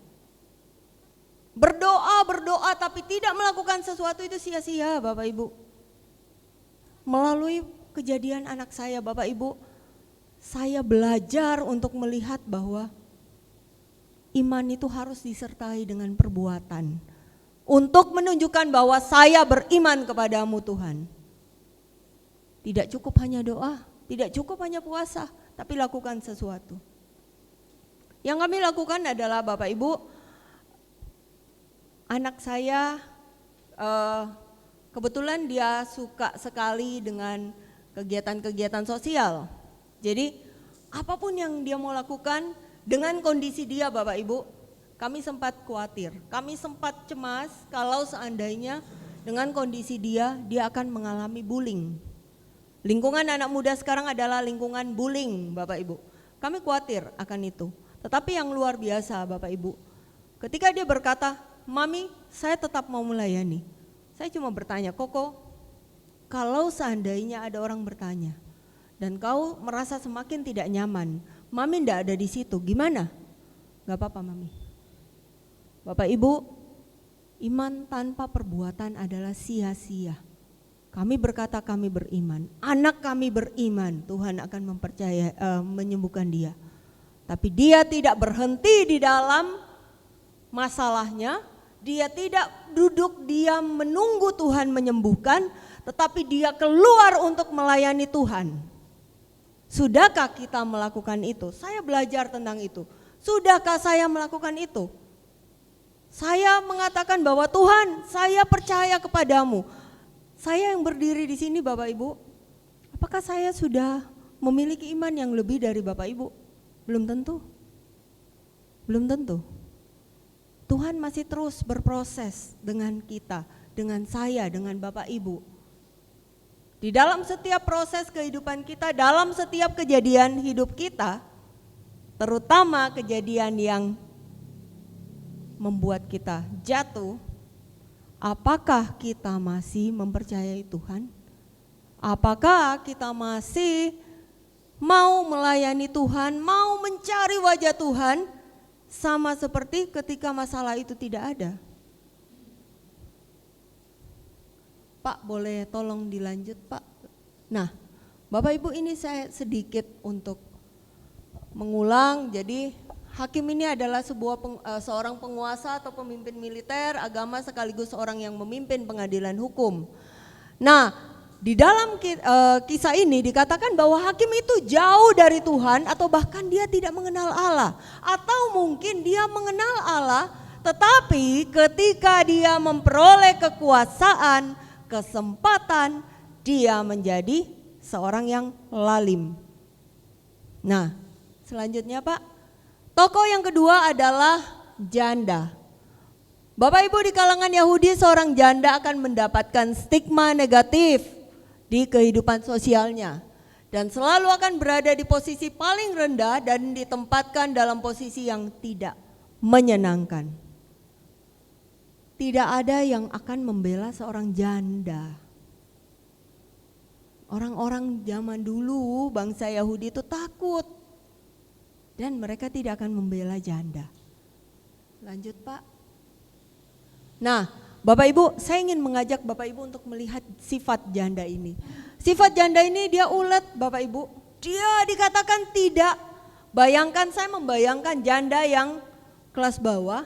Berdoa tapi tidak melakukan sesuatu itu sia-sia, Bapak Ibu. Melalui kejadian anak saya, Bapak Ibu, saya belajar untuk melihat bahwa iman itu harus disertai dengan perbuatan. Untuk menunjukkan bahwa saya beriman kepadamu Tuhan. Tidak cukup hanya doa, tidak cukup hanya puasa, tapi lakukan sesuatu. Yang kami lakukan adalah, Bapak Ibu, anak saya kebetulan dia suka sekali dengan kegiatan-kegiatan sosial. Jadi apapun yang dia mau lakukan dengan kondisi dia, Bapak Ibu, kami sempat khawatir, kami sempat cemas kalau seandainya dengan kondisi dia akan mengalami bullying. Lingkungan anak muda sekarang adalah lingkungan bullying, Bapak Ibu. Kami khawatir akan itu. Tetapi yang luar biasa, Bapak Ibu, ketika dia berkata, Mami, saya tetap mau melayani. Saya cuma bertanya, Koko, kalau seandainya ada orang bertanya dan kau merasa semakin tidak nyaman, Mami enggak ada di situ, gimana? Gak apa-apa, Mami. Bapak Ibu, iman tanpa perbuatan adalah sia-sia. Kami berkata kami beriman, anak kami beriman, Tuhan akan menyembuhkan dia. Tapi dia tidak berhenti di dalam masalahnya, dia tidak duduk diam menunggu Tuhan menyembuhkan, tetapi dia keluar untuk melayani Tuhan. Sudahkah kita melakukan itu? Saya belajar tentang itu. Sudahkah saya melakukan itu? Saya mengatakan bahwa Tuhan, saya percaya kepadamu. Saya yang berdiri di sini, Bapak Ibu, apakah saya sudah memiliki iman yang lebih dari Bapak Ibu? Belum tentu. Belum tentu. Tuhan masih terus berproses dengan kita, dengan saya, dengan Bapak Ibu. Di dalam setiap proses kehidupan kita, dalam setiap kejadian hidup kita, terutama kejadian yang membuat kita jatuh, apakah kita masih mempercayai Tuhan? Apakah kita masih mau melayani Tuhan, mau mencari wajah Tuhan, sama seperti ketika masalah itu tidak ada? Pak, boleh tolong dilanjut, Pak? Nah, Bapak Ibu, ini saya sedikit untuk mengulang. Jadi hakim ini adalah seorang penguasa atau pemimpin militer, agama, sekaligus seorang yang memimpin pengadilan hukum. Nah, di dalam kisah ini dikatakan bahwa hakim itu jauh dari Tuhan, atau bahkan dia tidak mengenal Allah. Atau mungkin dia mengenal Allah, tetapi ketika dia memperoleh kekuasaan, kesempatan, dia menjadi seorang yang lalim. Nah, selanjutnya Pak, tokoh yang kedua adalah janda. Bapak Ibu, di kalangan Yahudi seorang janda akan mendapatkan stigma negatif di kehidupan sosialnya, dan selalu akan berada di posisi paling rendah dan ditempatkan dalam posisi yang tidak menyenangkan. Tidak ada yang akan membela seorang janda. Orang-orang zaman dulu, bangsa Yahudi itu takut, dan mereka tidak akan membela janda. Lanjut Pak. Nah, Bapak Ibu, saya ingin mengajak Bapak Ibu untuk melihat sifat janda ini. Sifat janda ini dia ulet, Bapak Ibu. Dia dikatakan tidak. Bayangkan, saya membayangkan janda yang kelas bawah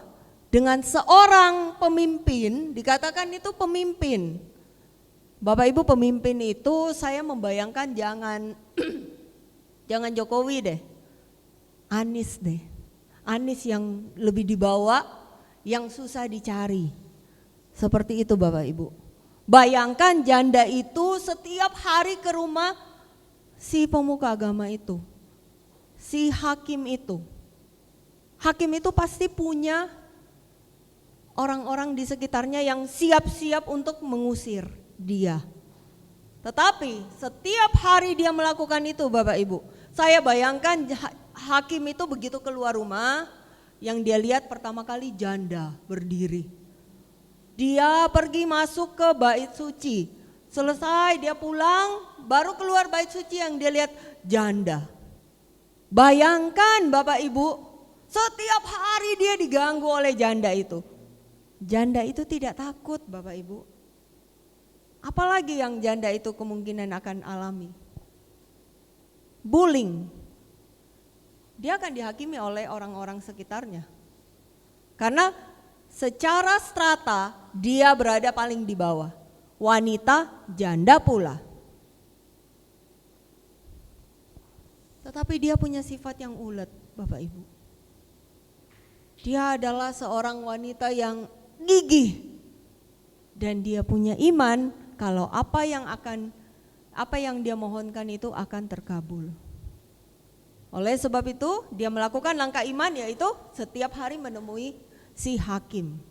dengan seorang pemimpin, dikatakan itu pemimpin. Bapak Ibu, pemimpin itu saya membayangkan jangan jangan Jokowi deh. Anies deh. Anies yang lebih di bawah, yang susah dicari. Seperti itu Bapak Ibu. Bayangkan janda itu setiap hari ke rumah si pemuka agama itu, si hakim itu. Hakim itu pasti punya orang-orang di sekitarnya yang siap-siap untuk mengusir dia. Tetapi setiap hari dia melakukan itu Bapak Ibu. Saya bayangkan hakim itu begitu keluar rumah, yang dia lihat pertama kali janda berdiri. Dia pergi masuk ke bait suci. Selesai dia pulang, baru keluar bait suci yang dia lihat janda. Bayangkan Bapak Ibu, setiap hari dia diganggu oleh janda itu. Janda itu tidak takut Bapak Ibu. Apalagi yang janda itu kemungkinan akan alami? Bullying. Dia akan dihakimi oleh orang-orang sekitarnya. Karena secara strata dia berada paling di bawah. Wanita, janda pula. Tetapi dia punya sifat yang ulet Bapak Ibu. Dia adalah seorang wanita yang gigih. Dan dia punya iman kalau apa yang dia mohonkan itu akan terkabul. Oleh sebab itu dia melakukan langkah iman, yaitu setiap hari menemui si hakim.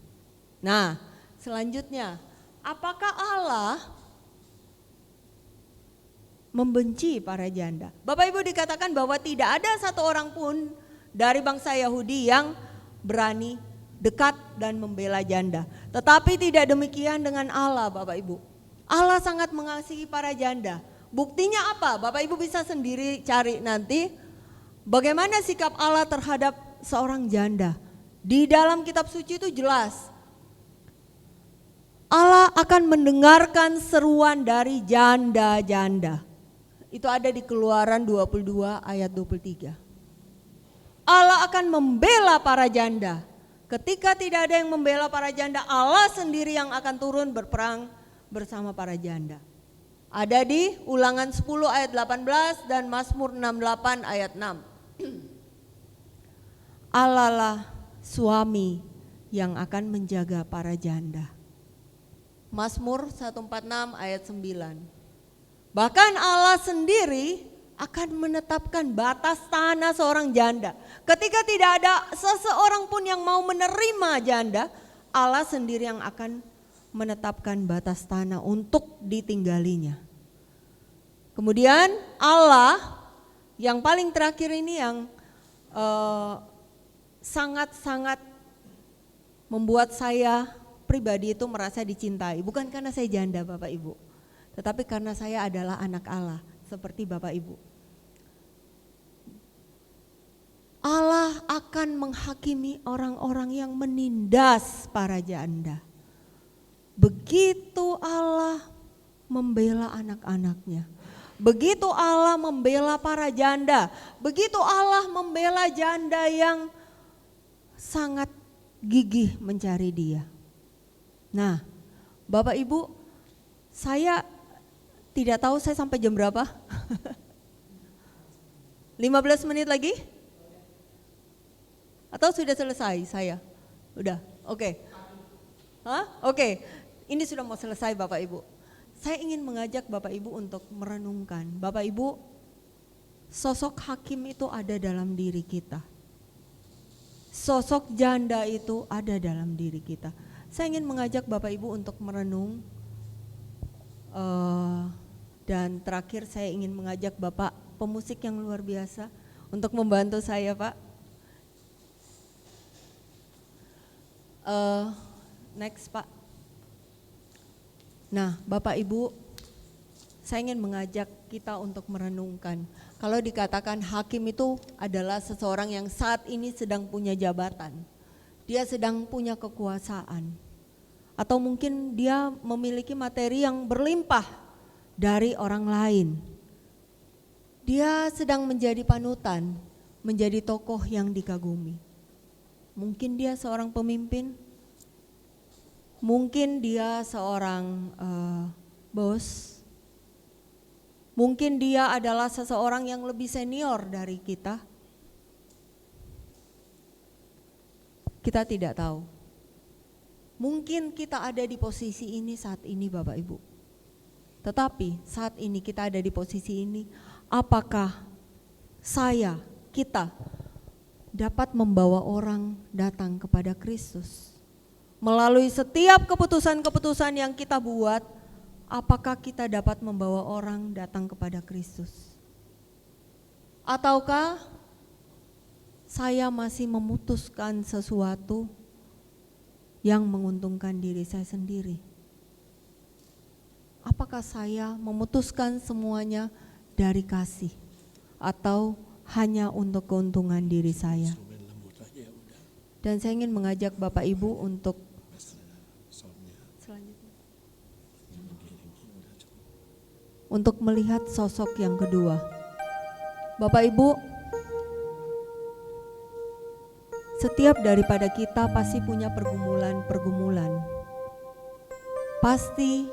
Nah, selanjutnya, apakah Allah membenci para janda? Bapak Ibu, dikatakan bahwa tidak ada satu orang pun dari bangsa Yahudi yang berani dekat dan membela janda. Tetapi tidak demikian dengan Allah Bapak Ibu. Allah sangat mengasihi para janda. Buktinya apa? Bapak Ibu bisa sendiri cari nanti bagaimana sikap Allah terhadap seorang janda. Di dalam kitab suci itu jelas, Allah akan mendengarkan seruan dari janda-janda. Itu ada di Keluaran 22 ayat 23. Allah akan membela para janda. Ketika tidak ada yang membela para janda, Allah sendiri yang akan turun berperang bersama para janda. Ada di Ulangan 10 ayat 18 dan Mazmur 68 ayat 6. Allah lah suami yang akan menjaga para janda. Mazmur 146 ayat 9. Bahkan Allah sendiri akan menetapkan batas tanah seorang janda. Ketika tidak ada seseorang pun yang mau menerima janda, Allah sendiri yang akan menetapkan batas tanah untuk ditinggalinya. Kemudian Allah yang paling terakhir ini yang sangat-sangat membuat saya pribadi itu merasa dicintai. Bukan karena saya janda Bapak Ibu, tetapi karena saya adalah anak Allah seperti Bapak Ibu. Allah akan menghakimi orang-orang yang menindas para janda. Begitu Allah membela anak-anaknya, begitu Allah membela para janda, begitu Allah membela janda yang sangat gigih mencari Dia. Nah, Bapak Ibu, saya tidak tahu saya sampai jam berapa. 15 menit lagi? Atau sudah selesai saya? Udah, oke. Hah? Oke, ini sudah mau selesai Bapak Ibu. Saya ingin mengajak Bapak Ibu untuk merenungkan. Bapak Ibu, sosok hakim itu ada dalam diri kita. Sosok janda itu ada dalam diri kita. Saya ingin mengajak Bapak Ibu untuk merenung. Dan terakhir saya ingin mengajak Bapak pemusik yang luar biasa untuk membantu saya Pak. Next Pak. Nah Bapak Ibu, saya ingin mengajak kita untuk merenungkan. Kalau dikatakan hakim itu adalah seseorang yang saat ini sedang punya jabatan, dia sedang punya kekuasaan, atau mungkin dia memiliki materi yang berlimpah dari orang lain. Dia sedang menjadi panutan, menjadi tokoh yang dikagumi. Mungkin dia seorang pemimpin, mungkin dia seorang bos, mungkin dia adalah seseorang yang lebih senior dari kita. Kita tidak tahu. Mungkin kita ada di posisi ini saat ini Bapak Ibu. Tetapi saat ini kita ada di posisi ini, apakah kita dapat membawa orang datang kepada Kristus? Melalui setiap keputusan-keputusan yang kita buat, apakah kita dapat membawa orang datang kepada Kristus? Ataukah saya masih memutuskan sesuatu yang menguntungkan diri saya sendiri? Apakah saya memutuskan semuanya dari kasih atau hanya untuk keuntungan diri saya? Dan saya ingin mengajak Bapak Ibu untuk selanjutnya, untuk melihat sosok yang kedua. Bapak Ibu, setiap daripada kita pasti punya pergumulan-pergumulan. Pasti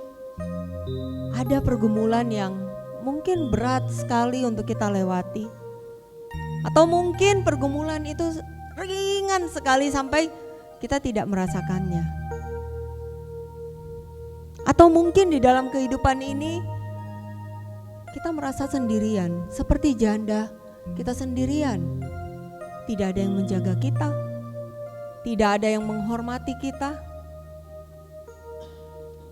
ada pergumulan yang mungkin berat sekali untuk kita lewati. Atau mungkin pergumulan itu ringan sekali sampai kita tidak merasakannya. Atau mungkin di dalam kehidupan ini kita merasa sendirian, seperti janda, kita sendirian. Tidak ada yang menjaga kita, tidak ada yang menghormati kita,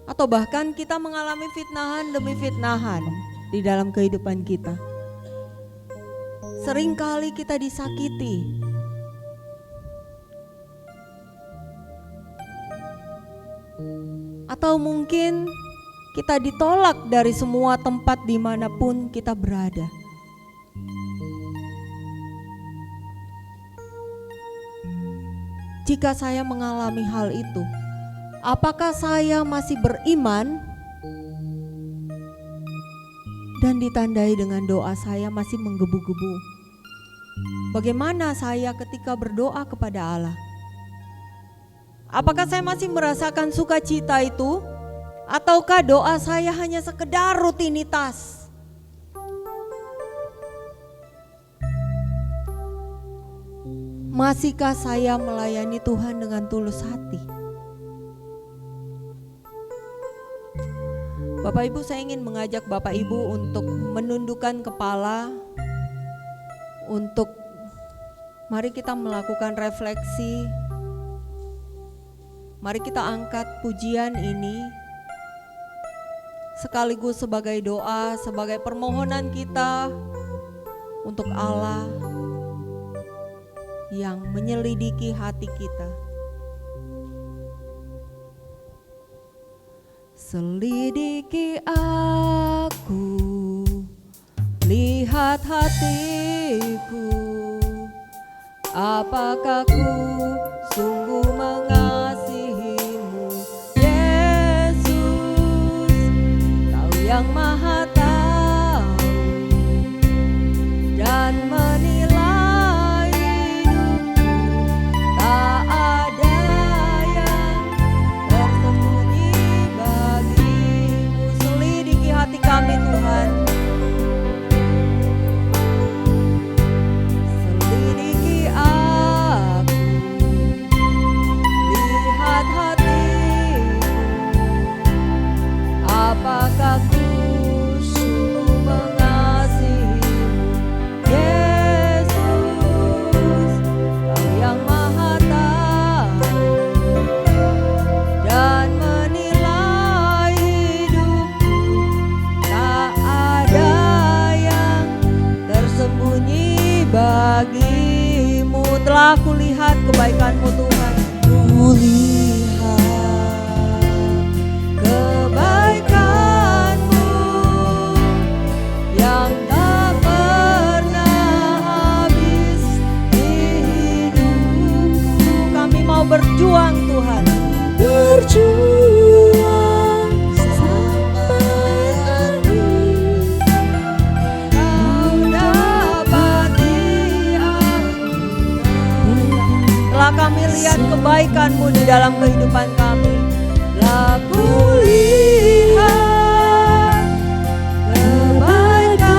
atau bahkan kita mengalami fitnahan demi fitnahan di dalam kehidupan kita. Seringkali kita disakiti, atau mungkin kita ditolak dari semua tempat dimanapun kita berada. Jika saya mengalami hal itu, apakah saya masih beriman dan ditandai dengan doa saya masih menggebu-gebu? Bagaimana saya ketika berdoa kepada Allah? Apakah saya masih merasakan sukacita itu? Ataukah doa saya hanya sekedar rutinitas? Masihkah saya melayani Tuhan dengan tulus hati? Bapak Ibu, saya ingin mengajak Bapak Ibu untuk menundukkan kepala, untuk mari kita melakukan refleksi. Mari kita angkat pujian ini sekaligus sebagai doa, sebagai permohonan kita untuk Allah yang menyelidiki hati kita. Selidiki aku, lihat hatiku, apakah ku sungguh mengasihimu, Yesus, Kau yang Maha Tahu dan menilai hidupku, tak ada yang tersembunyi bagimu. Selidiki hati kami, Tuhan. Selidiki aku, lihat hatiku, apakah ku sungguh mengasihimu, Yesus, Kau yang Maha Tahu dan menilai hidupku, tak ada yang tersembunyi bagimu. Telah kulihat kebaikan-Mu, Tuhan. Kulihat kebaikan-Mu yang tak pernah habis di hidupku. Kami mau berjuang, Tuhan. Berjuang sampai akhir. Kau dapati aku. Telah kami lihat kebaikan-Mu di dalam kehidupan kami. Telah kulihat kebaikan-Mu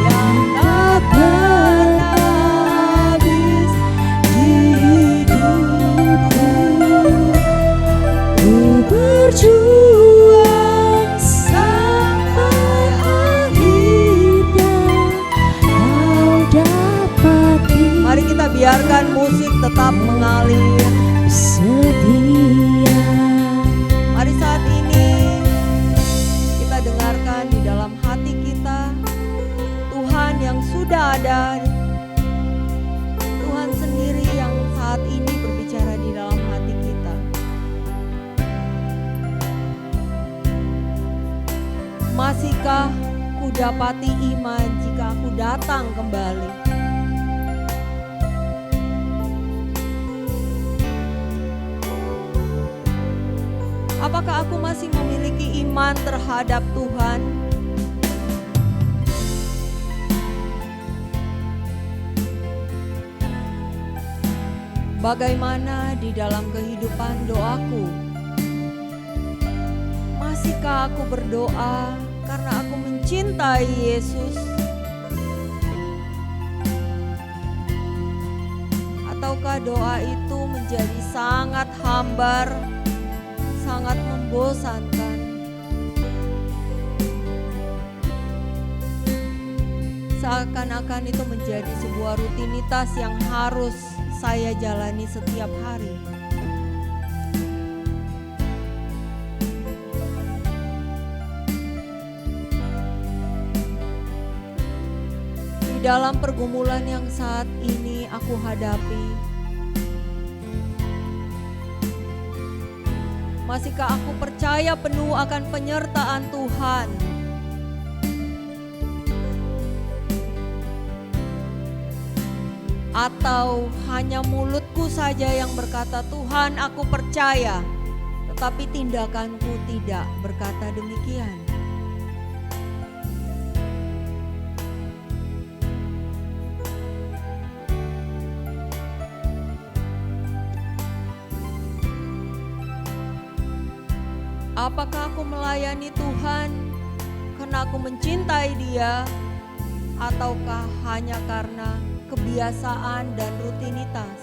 yang tak pernah habis di hidupku. Ku berjuang sampai akhirnya Kau dapati. Mari kita biarkan musik tetap mengalir. Setia. Mari saat ini kita dengarkan di dalam hati kita Tuhan yang sudah ada. Tuhan sendiri yang saat ini berbicara di dalam hati kita. Masihkah ku dapati iman jika aku datang kembali? Apakah aku masih memiliki iman terhadap Tuhan? Bagaimana di dalam kehidupan doaku? Masihkah aku berdoa karena aku mencintai Yesus? Ataukah doa itu menjadi sangat hambar, sangat membosankan? Seakan-akan itu menjadi sebuah rutinitas yang harus saya jalani setiap hari. Di dalam pergumulan yang saat ini aku hadapi, masihkah aku percaya penuh akan penyertaan Tuhan? Atau hanya mulutku saja yang berkata, Tuhan aku percaya, tetapi tindakanku tidak berkata demikian? Apakah aku melayani Tuhan karena aku mencintai Dia, ataukah hanya karena kebiasaan dan rutinitas?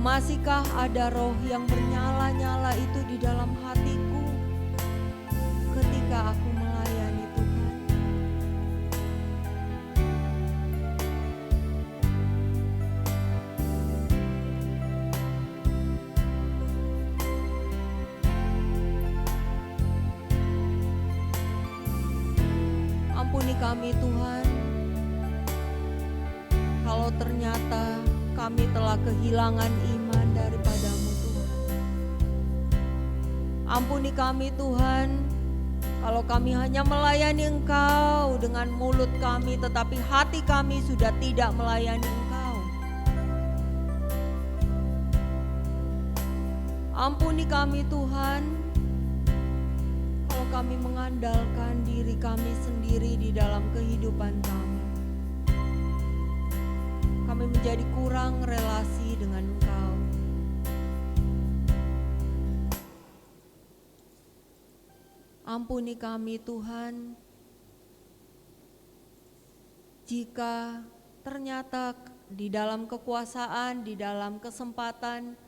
Masihkah ada roh yang bernyala-nyala itu di dalam hatiku ketika aku melayani Tuhan? kami Tuhan, kalau ternyata kami telah kehilangan iman daripada-Mu Tuhan. Ampuni kami Tuhan, kalau kami hanya melayani Engkau dengan mulut kami, tetapi hati kami sudah tidak melayani Engkau. Ampuni kami Tuhan, kalau kami mengandalkan diri kami sendiri di dalam kehidupan kami. Kami menjadi kurang relasi dengan Engkau. Ampuni kami Tuhan, jika ternyata di dalam kekuasaan, di dalam kesempatan,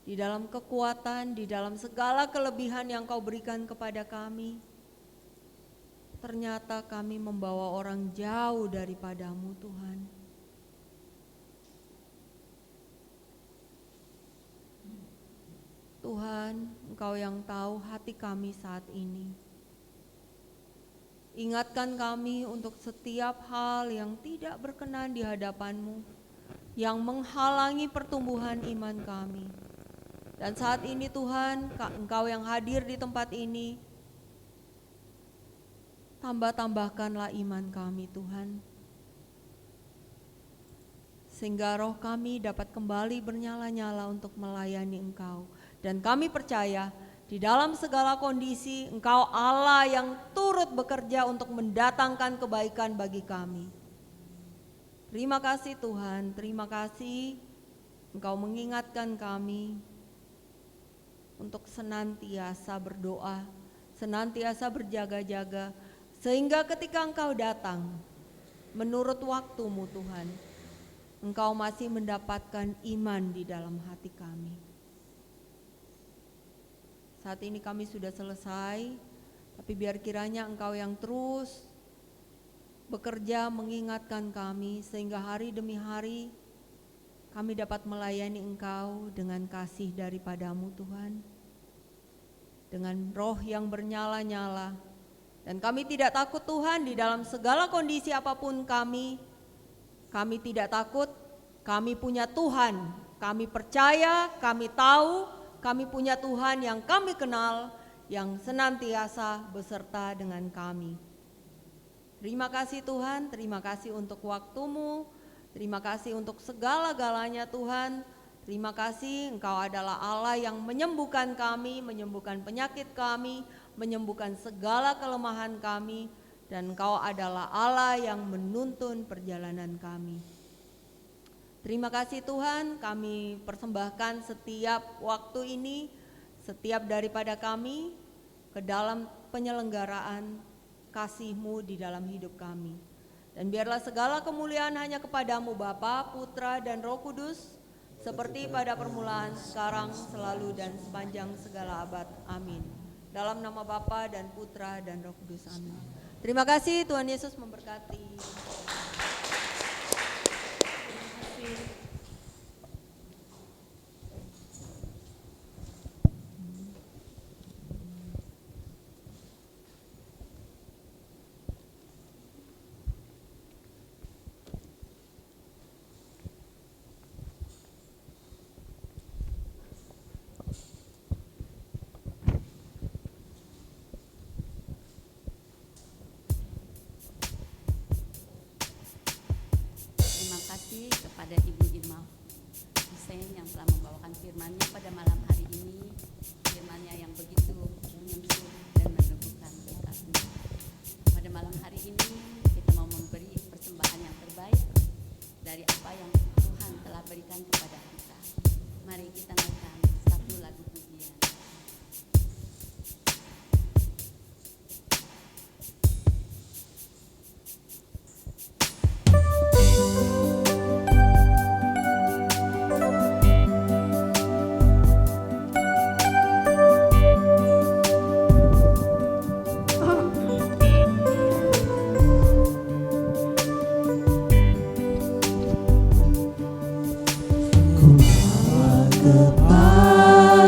di dalam kekuatan, di dalam segala kelebihan yang Kau berikan kepada kami, ternyata kami membawa orang jauh daripada-Mu Tuhan. Tuhan, Engkau yang tahu hati kami saat ini. Ingatkan kami untuk setiap hal yang tidak berkenan di hadapan-Mu, yang menghalangi pertumbuhan iman kami. Dan saat ini Tuhan, Engkau yang hadir di tempat ini, tambahkanlah iman kami Tuhan, sehingga roh kami dapat kembali bernyala-nyala untuk melayani Engkau. Dan kami percaya di dalam segala kondisi Engkau Allah yang turut bekerja untuk mendatangkan kebaikan bagi kami. Terima kasih Tuhan, terima kasih Engkau mengingatkan kami untuk senantiasa berdoa, senantiasa berjaga-jaga, sehingga ketika Engkau datang, menurut waktu-Mu Tuhan, Engkau masih mendapatkan iman di dalam hati kami. Saat ini kami sudah selesai, tapi biar kiranya Engkau yang terus bekerja mengingatkan kami, sehingga hari demi hari kami dapat melayani Engkau dengan kasih daripada-Mu Tuhan, dengan roh yang bernyala-nyala. Dan kami tidak takut Tuhan di dalam segala kondisi apapun kami tidak takut, kami punya Tuhan, kami percaya, kami tahu, kami punya Tuhan yang kami kenal, yang senantiasa beserta dengan kami. Terima kasih Tuhan, terima kasih untuk waktu-Mu, terima kasih untuk segala-galanya Tuhan. Terima kasih Engkau adalah Allah yang menyembuhkan kami, menyembuhkan penyakit kami, menyembuhkan segala kelemahan kami, dan Engkau adalah Allah yang menuntun perjalanan kami. Terima kasih Tuhan, kami persembahkan setiap waktu ini, setiap daripada kami ke dalam penyelenggaraan kasih-Mu di dalam hidup kami. Dan biarlah segala kemuliaan hanya kepada-Mu Bapa, Putra, dan Roh Kudus, seperti pada permulaan, sekarang, selalu, dan sepanjang segala abad. Amin. Dalam nama Bapa dan Putra dan Roh Kudus. Amin. Terima kasih, Tuhan Yesus memberkati. Terima kasih kepada Ibu Irma Hussein yang telah membawakan firman-Nya pada malam hari ini. Firman-Nya yang begitu menyentuh dan meneguhkan kita semua. Pada malam hari ini kita mau memberi persembahan yang terbaik dari apa yang Tuhan telah berikan kepada kita. Mari kita naikkan satu lagu pujian. Ku bawa kepadamu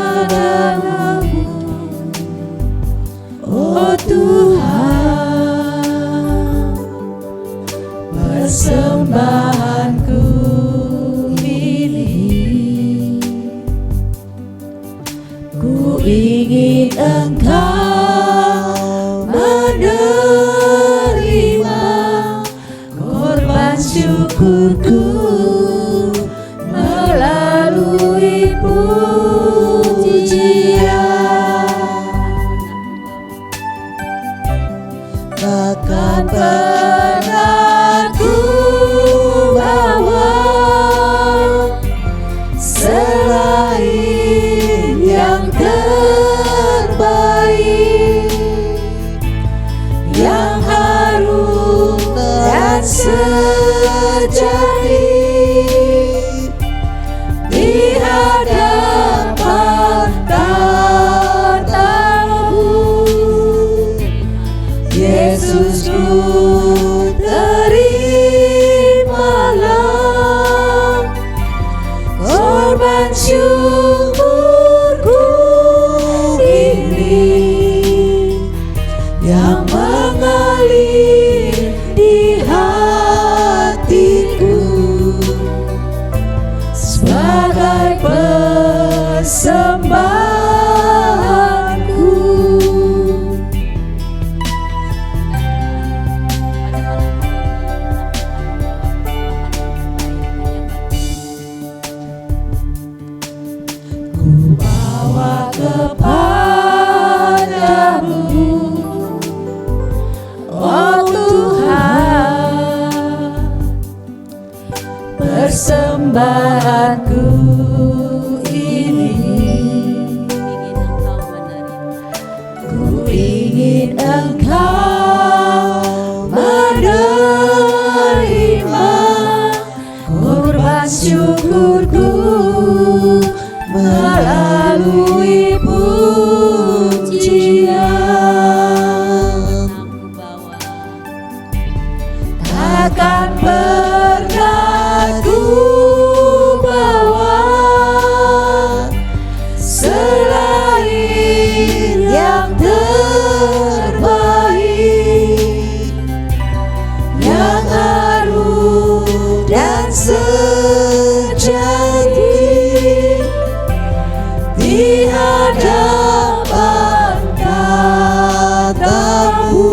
syukurku ini yang mengalir di hatiku sebagai persembahanku. Ku bawa kepadamu, oh Tuhan, persembahanku ini. Ingin Engkau menerima. Ku ingin Engkau menerima korban syukurku melalui pujian. Aku bawa. Takkan pernah ku bawa selain yang terbaik, yang harum dan sejati di hadapan katamu.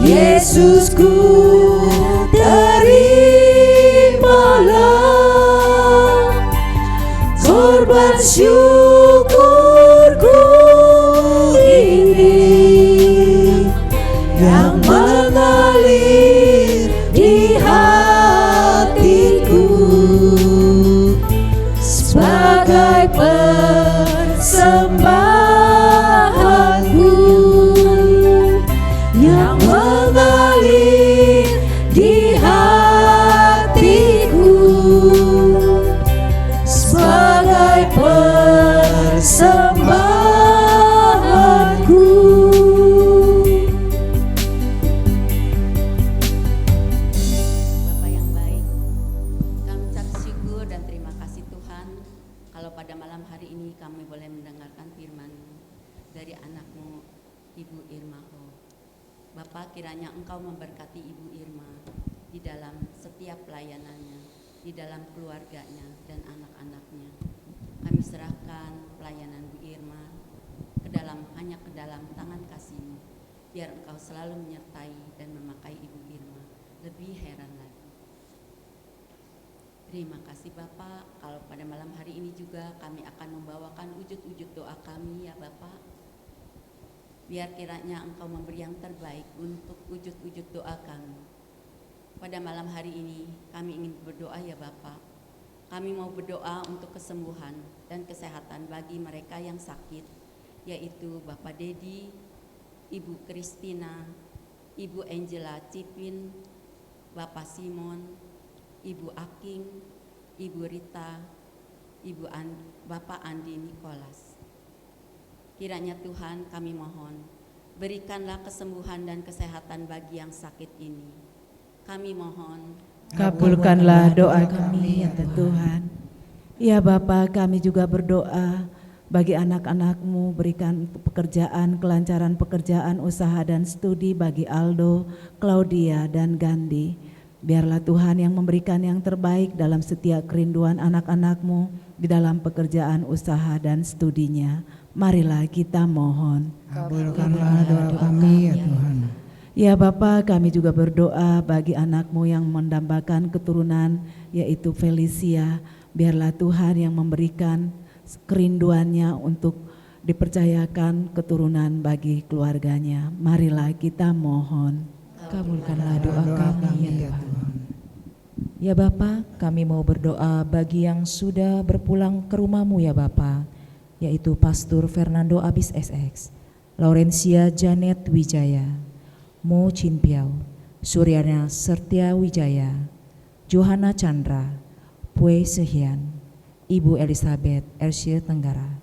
Yesusku, terimalah korban syukurku ini yang mengalir di hatiku sebagai persembahanku yang mengalir di hatiku sebagai persembahanku. Bapa yang baik, kami ucap syukur dan terima kasih Tuhan kalau pada malam hari ini kami boleh mendengarkan firman-Mu dari anak-Mu Ibu Irma Ho. Bapa, kiranya Engkau memberkati Ibu Irma di dalam setiap pelayanannya, di dalam keluarganya dan anak-anaknya. Kami serahkan pelayanan Bu Irma hanya ke dalam tangan kasih-Mu, biar Engkau selalu menyertai dan memakai Ibu Irma lebih heran lagi. Terima kasih Bapak, kalau pada malam hari ini juga kami akan membawakan wujud-wujud doa kami ya Bapak. Biar kiranya Engkau memberi yang terbaik untuk wujud-wujud doa kami. Pada malam hari ini kami ingin berdoa ya Bapak. Kami mau berdoa untuk kesembuhan dan kesehatan bagi mereka yang sakit, yaitu Bapak Dedi, Ibu Kristina, Ibu Angela Cipin, Bapak Simon, Ibu Aking, Ibu Rita, Bapak Andi Nikolas. Kiranya Tuhan kami mohon, berikanlah kesembuhan dan kesehatan bagi yang sakit ini. Kami mohon, kabulkanlah doa kami ya Tuhan. Ya Bapa, kami juga berdoa bagi anak-anak-Mu, berikan pekerjaan, kelancaran pekerjaan, usaha dan studi bagi Aldo, Claudia dan Gandhi. Biarlah Tuhan yang memberikan yang terbaik dalam setiap kerinduan anak-anak-Mu di dalam pekerjaan, usaha dan studinya. Marilah kita mohon. Kabulkanlah doa kami ya Tuhan. Ya Bapa, kami juga berdoa bagi anak-Mu yang mendambakan keturunan, yaitu Felicia. Biarlah Tuhan yang memberikan kerinduannya untuk dipercayakan keturunan bagi keluarganya. Marilah kita mohon. Kabulkanlah doa kami ya Tuhan. Ya Bapa, kami mau berdoa bagi yang sudah berpulang ke rumah-Mu ya Bapa, yaitu Pastor Fernando Abis SX, Laurencia Janet Wijaya, Mo Chinpiao, Suryana Sertia Wijaya, Johanna Chandra, Pue Sehian, Ibu Elizabeth Ersia Tenggara.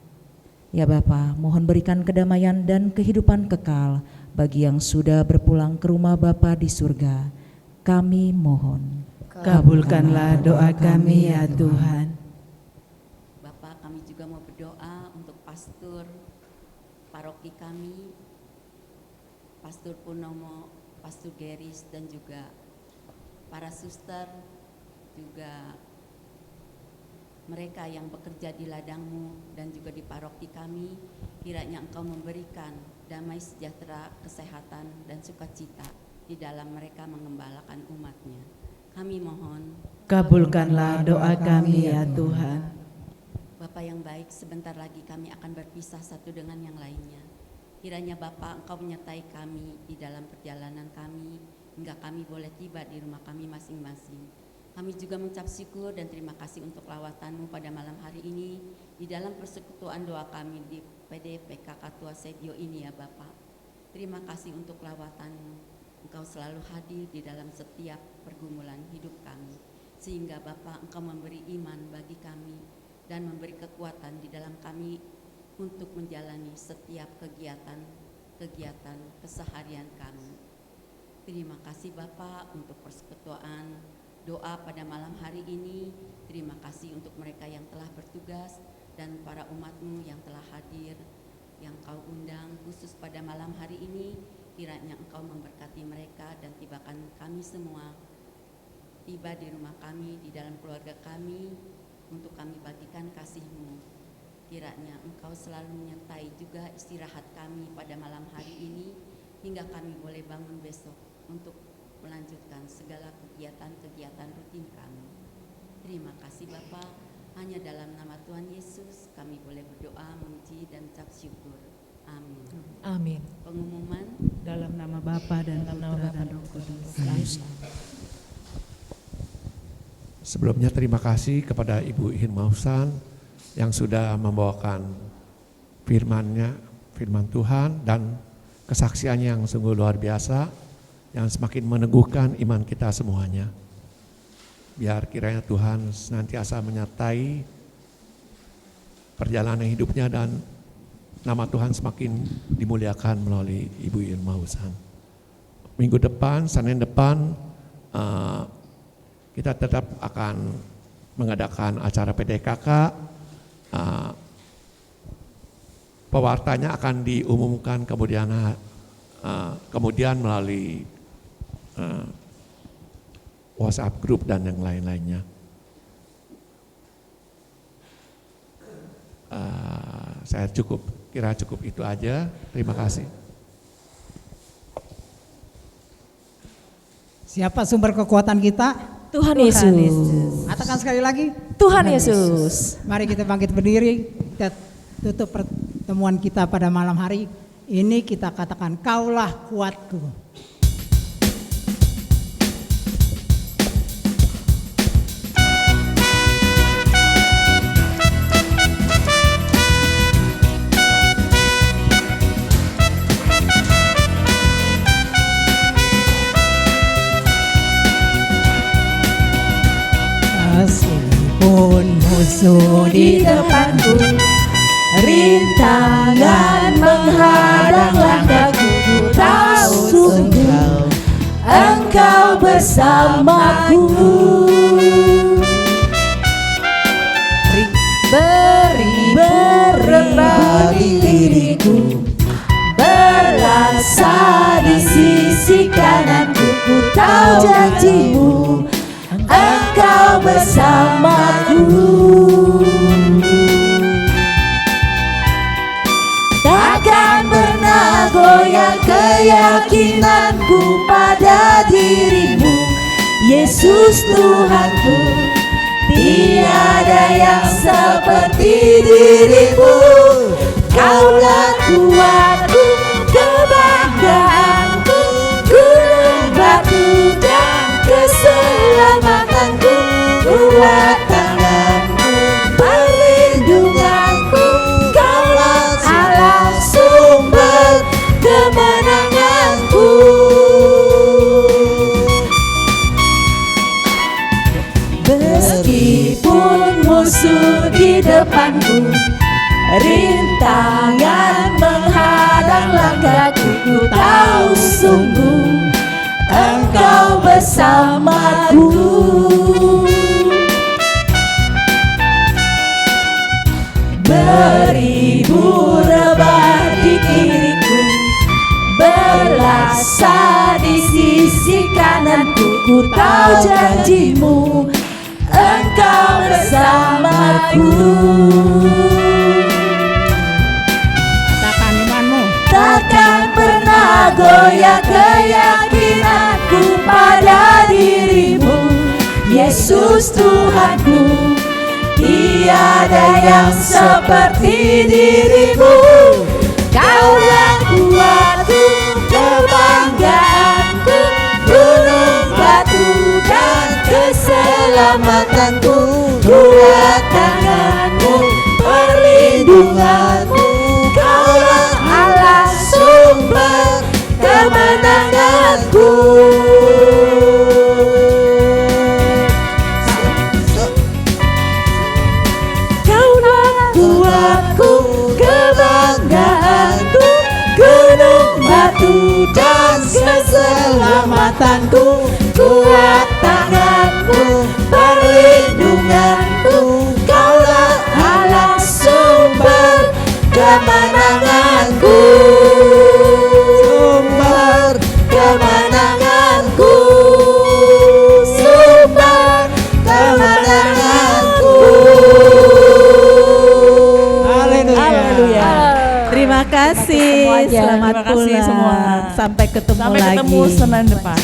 Ya Bapa, mohon berikan kedamaian dan kehidupan kekal bagi yang sudah berpulang ke rumah Bapa di surga. Kami mohon. Kabulkanlah doa kami ya Tuhan. paroki kami, Pastor Purnomo, Pastor Geris, dan juga para suster, juga mereka yang bekerja di ladang-Mu dan juga di paroki kami, kiranya Engkau memberikan damai sejahtera, kesehatan, dan sukacita di dalam mereka mengembalakan umat-Nya. Kami mohon, Kabulkanlah doa kami ya Tuhan. Bapa yang baik, sebentar lagi kami akan berpisah satu dengan yang lainnya. Kiranya Bapa Engkau menyertai kami di dalam perjalanan kami, hingga kami boleh tiba di rumah kami masing-masing. Kami juga mengucap syukur dan terima kasih untuk lawatan-Mu pada malam hari ini di dalam persekutuan doa kami di PD PKK Tua Sedio ini ya Bapa. Terima kasih untuk lawatan-Mu. Engkau selalu hadir di dalam setiap pergumulan hidup kami, sehingga Bapa Engkau memberi iman bagi kami dan memberi kekuatan di dalam kami untuk menjalani setiap kegiatan keseharian kami. Terima kasih Bapa untuk persekutuan doa pada malam hari ini. Terima kasih untuk mereka yang telah bertugas dan para umat-Mu yang telah hadir, yang Kau undang khusus pada malam hari ini. Kiranya Engkau memberkati mereka dan tibakan kami semua tiba di rumah kami, di dalam keluarga kami, untuk kami bagikan kasih-Mu. Kiranya Engkau selalu menyertai juga istirahat kami pada malam hari ini, hingga kami boleh bangun besok untuk melanjutkan segala kegiatan-kegiatan rutin kami. Terima kasih Bapa, hanya dalam nama Tuhan Yesus kami boleh berdoa, memuji dan ucap syukur. Amin. Amin. Pengumuman Dalam nama Bapa dan Putra dan Roh Kudus. Sebelumnya terima kasih kepada Ibu Hirmausan yang sudah membawakan firman Tuhan dan kesaksiannya yang sungguh luar biasa, yang semakin meneguhkan iman kita semuanya. Biar kiranya Tuhan senantiasa menyertai perjalanan hidupnya dan nama Tuhan semakin dimuliakan melalui Ibu Hirmausan. Minggu depan, Senin depan, kita tetap akan mengadakan acara PDKK. Pewartanya akan diumumkan kemudian melalui WhatsApp group dan yang lain-lainnya. Saya kira cukup itu aja. Terima kasih. Siapa sumber kekuatan kita? Tuhan Yesus. Katakan sekali lagi. Tuhan Yesus. Mari kita bangkit berdiri. Kita tutup pertemuan kita pada malam hari ini. Kita katakan, Kaulah kuatku. Meskipun musuh di depanku, rintangan menghadang langkahku, ku tahu sungguh Engkau bersamaku. Berbagi diriku, berlaksa di sisi kananku, ku tahu janji-Mu Engkau bersamaku. Takkan pernah goyah keyakinanku pada diri-Mu, Yesus Tuhanku. Tiada yang seperti diri-Mu. Kaulah kuatku, kebanggaanku, gunung batu dan keselamatanku, kuat tanganmu, perlindunganku, Kaulah Allah sumber kemenanganku. Meskipun musuh di depanku, rintangan menghadang langkahku, ku tahu sungguh Engkau bersamaku. Beribu rebah di ku tahu janjimu, Engkau bersamaku. Katakan imanmu. Takkan pernah goyah keyakinanku pada dirimu, Yesus Tuhanku. Tiada yang seperti dirimu. Kaulah kuatku, kebanggaanku, gunung batu dan keselamatanku. Kuat tanganmu, perlindunganmu. Kaulah Allah sumber kemenanganku. Kaulah kuatku, kebanggaanku, gunung batu dan keselamatanku. Kuat tanganku, perlindunganku. Kaulah Allah sumber kemenanganku. Sumber kemenanganku. Sumber kemenanganku. Haleluya. Terima kasih. semuanya. Selamat Terima kasih pulang. semua. Sampai ketemu Sampai lagi. ketemu Senin depan.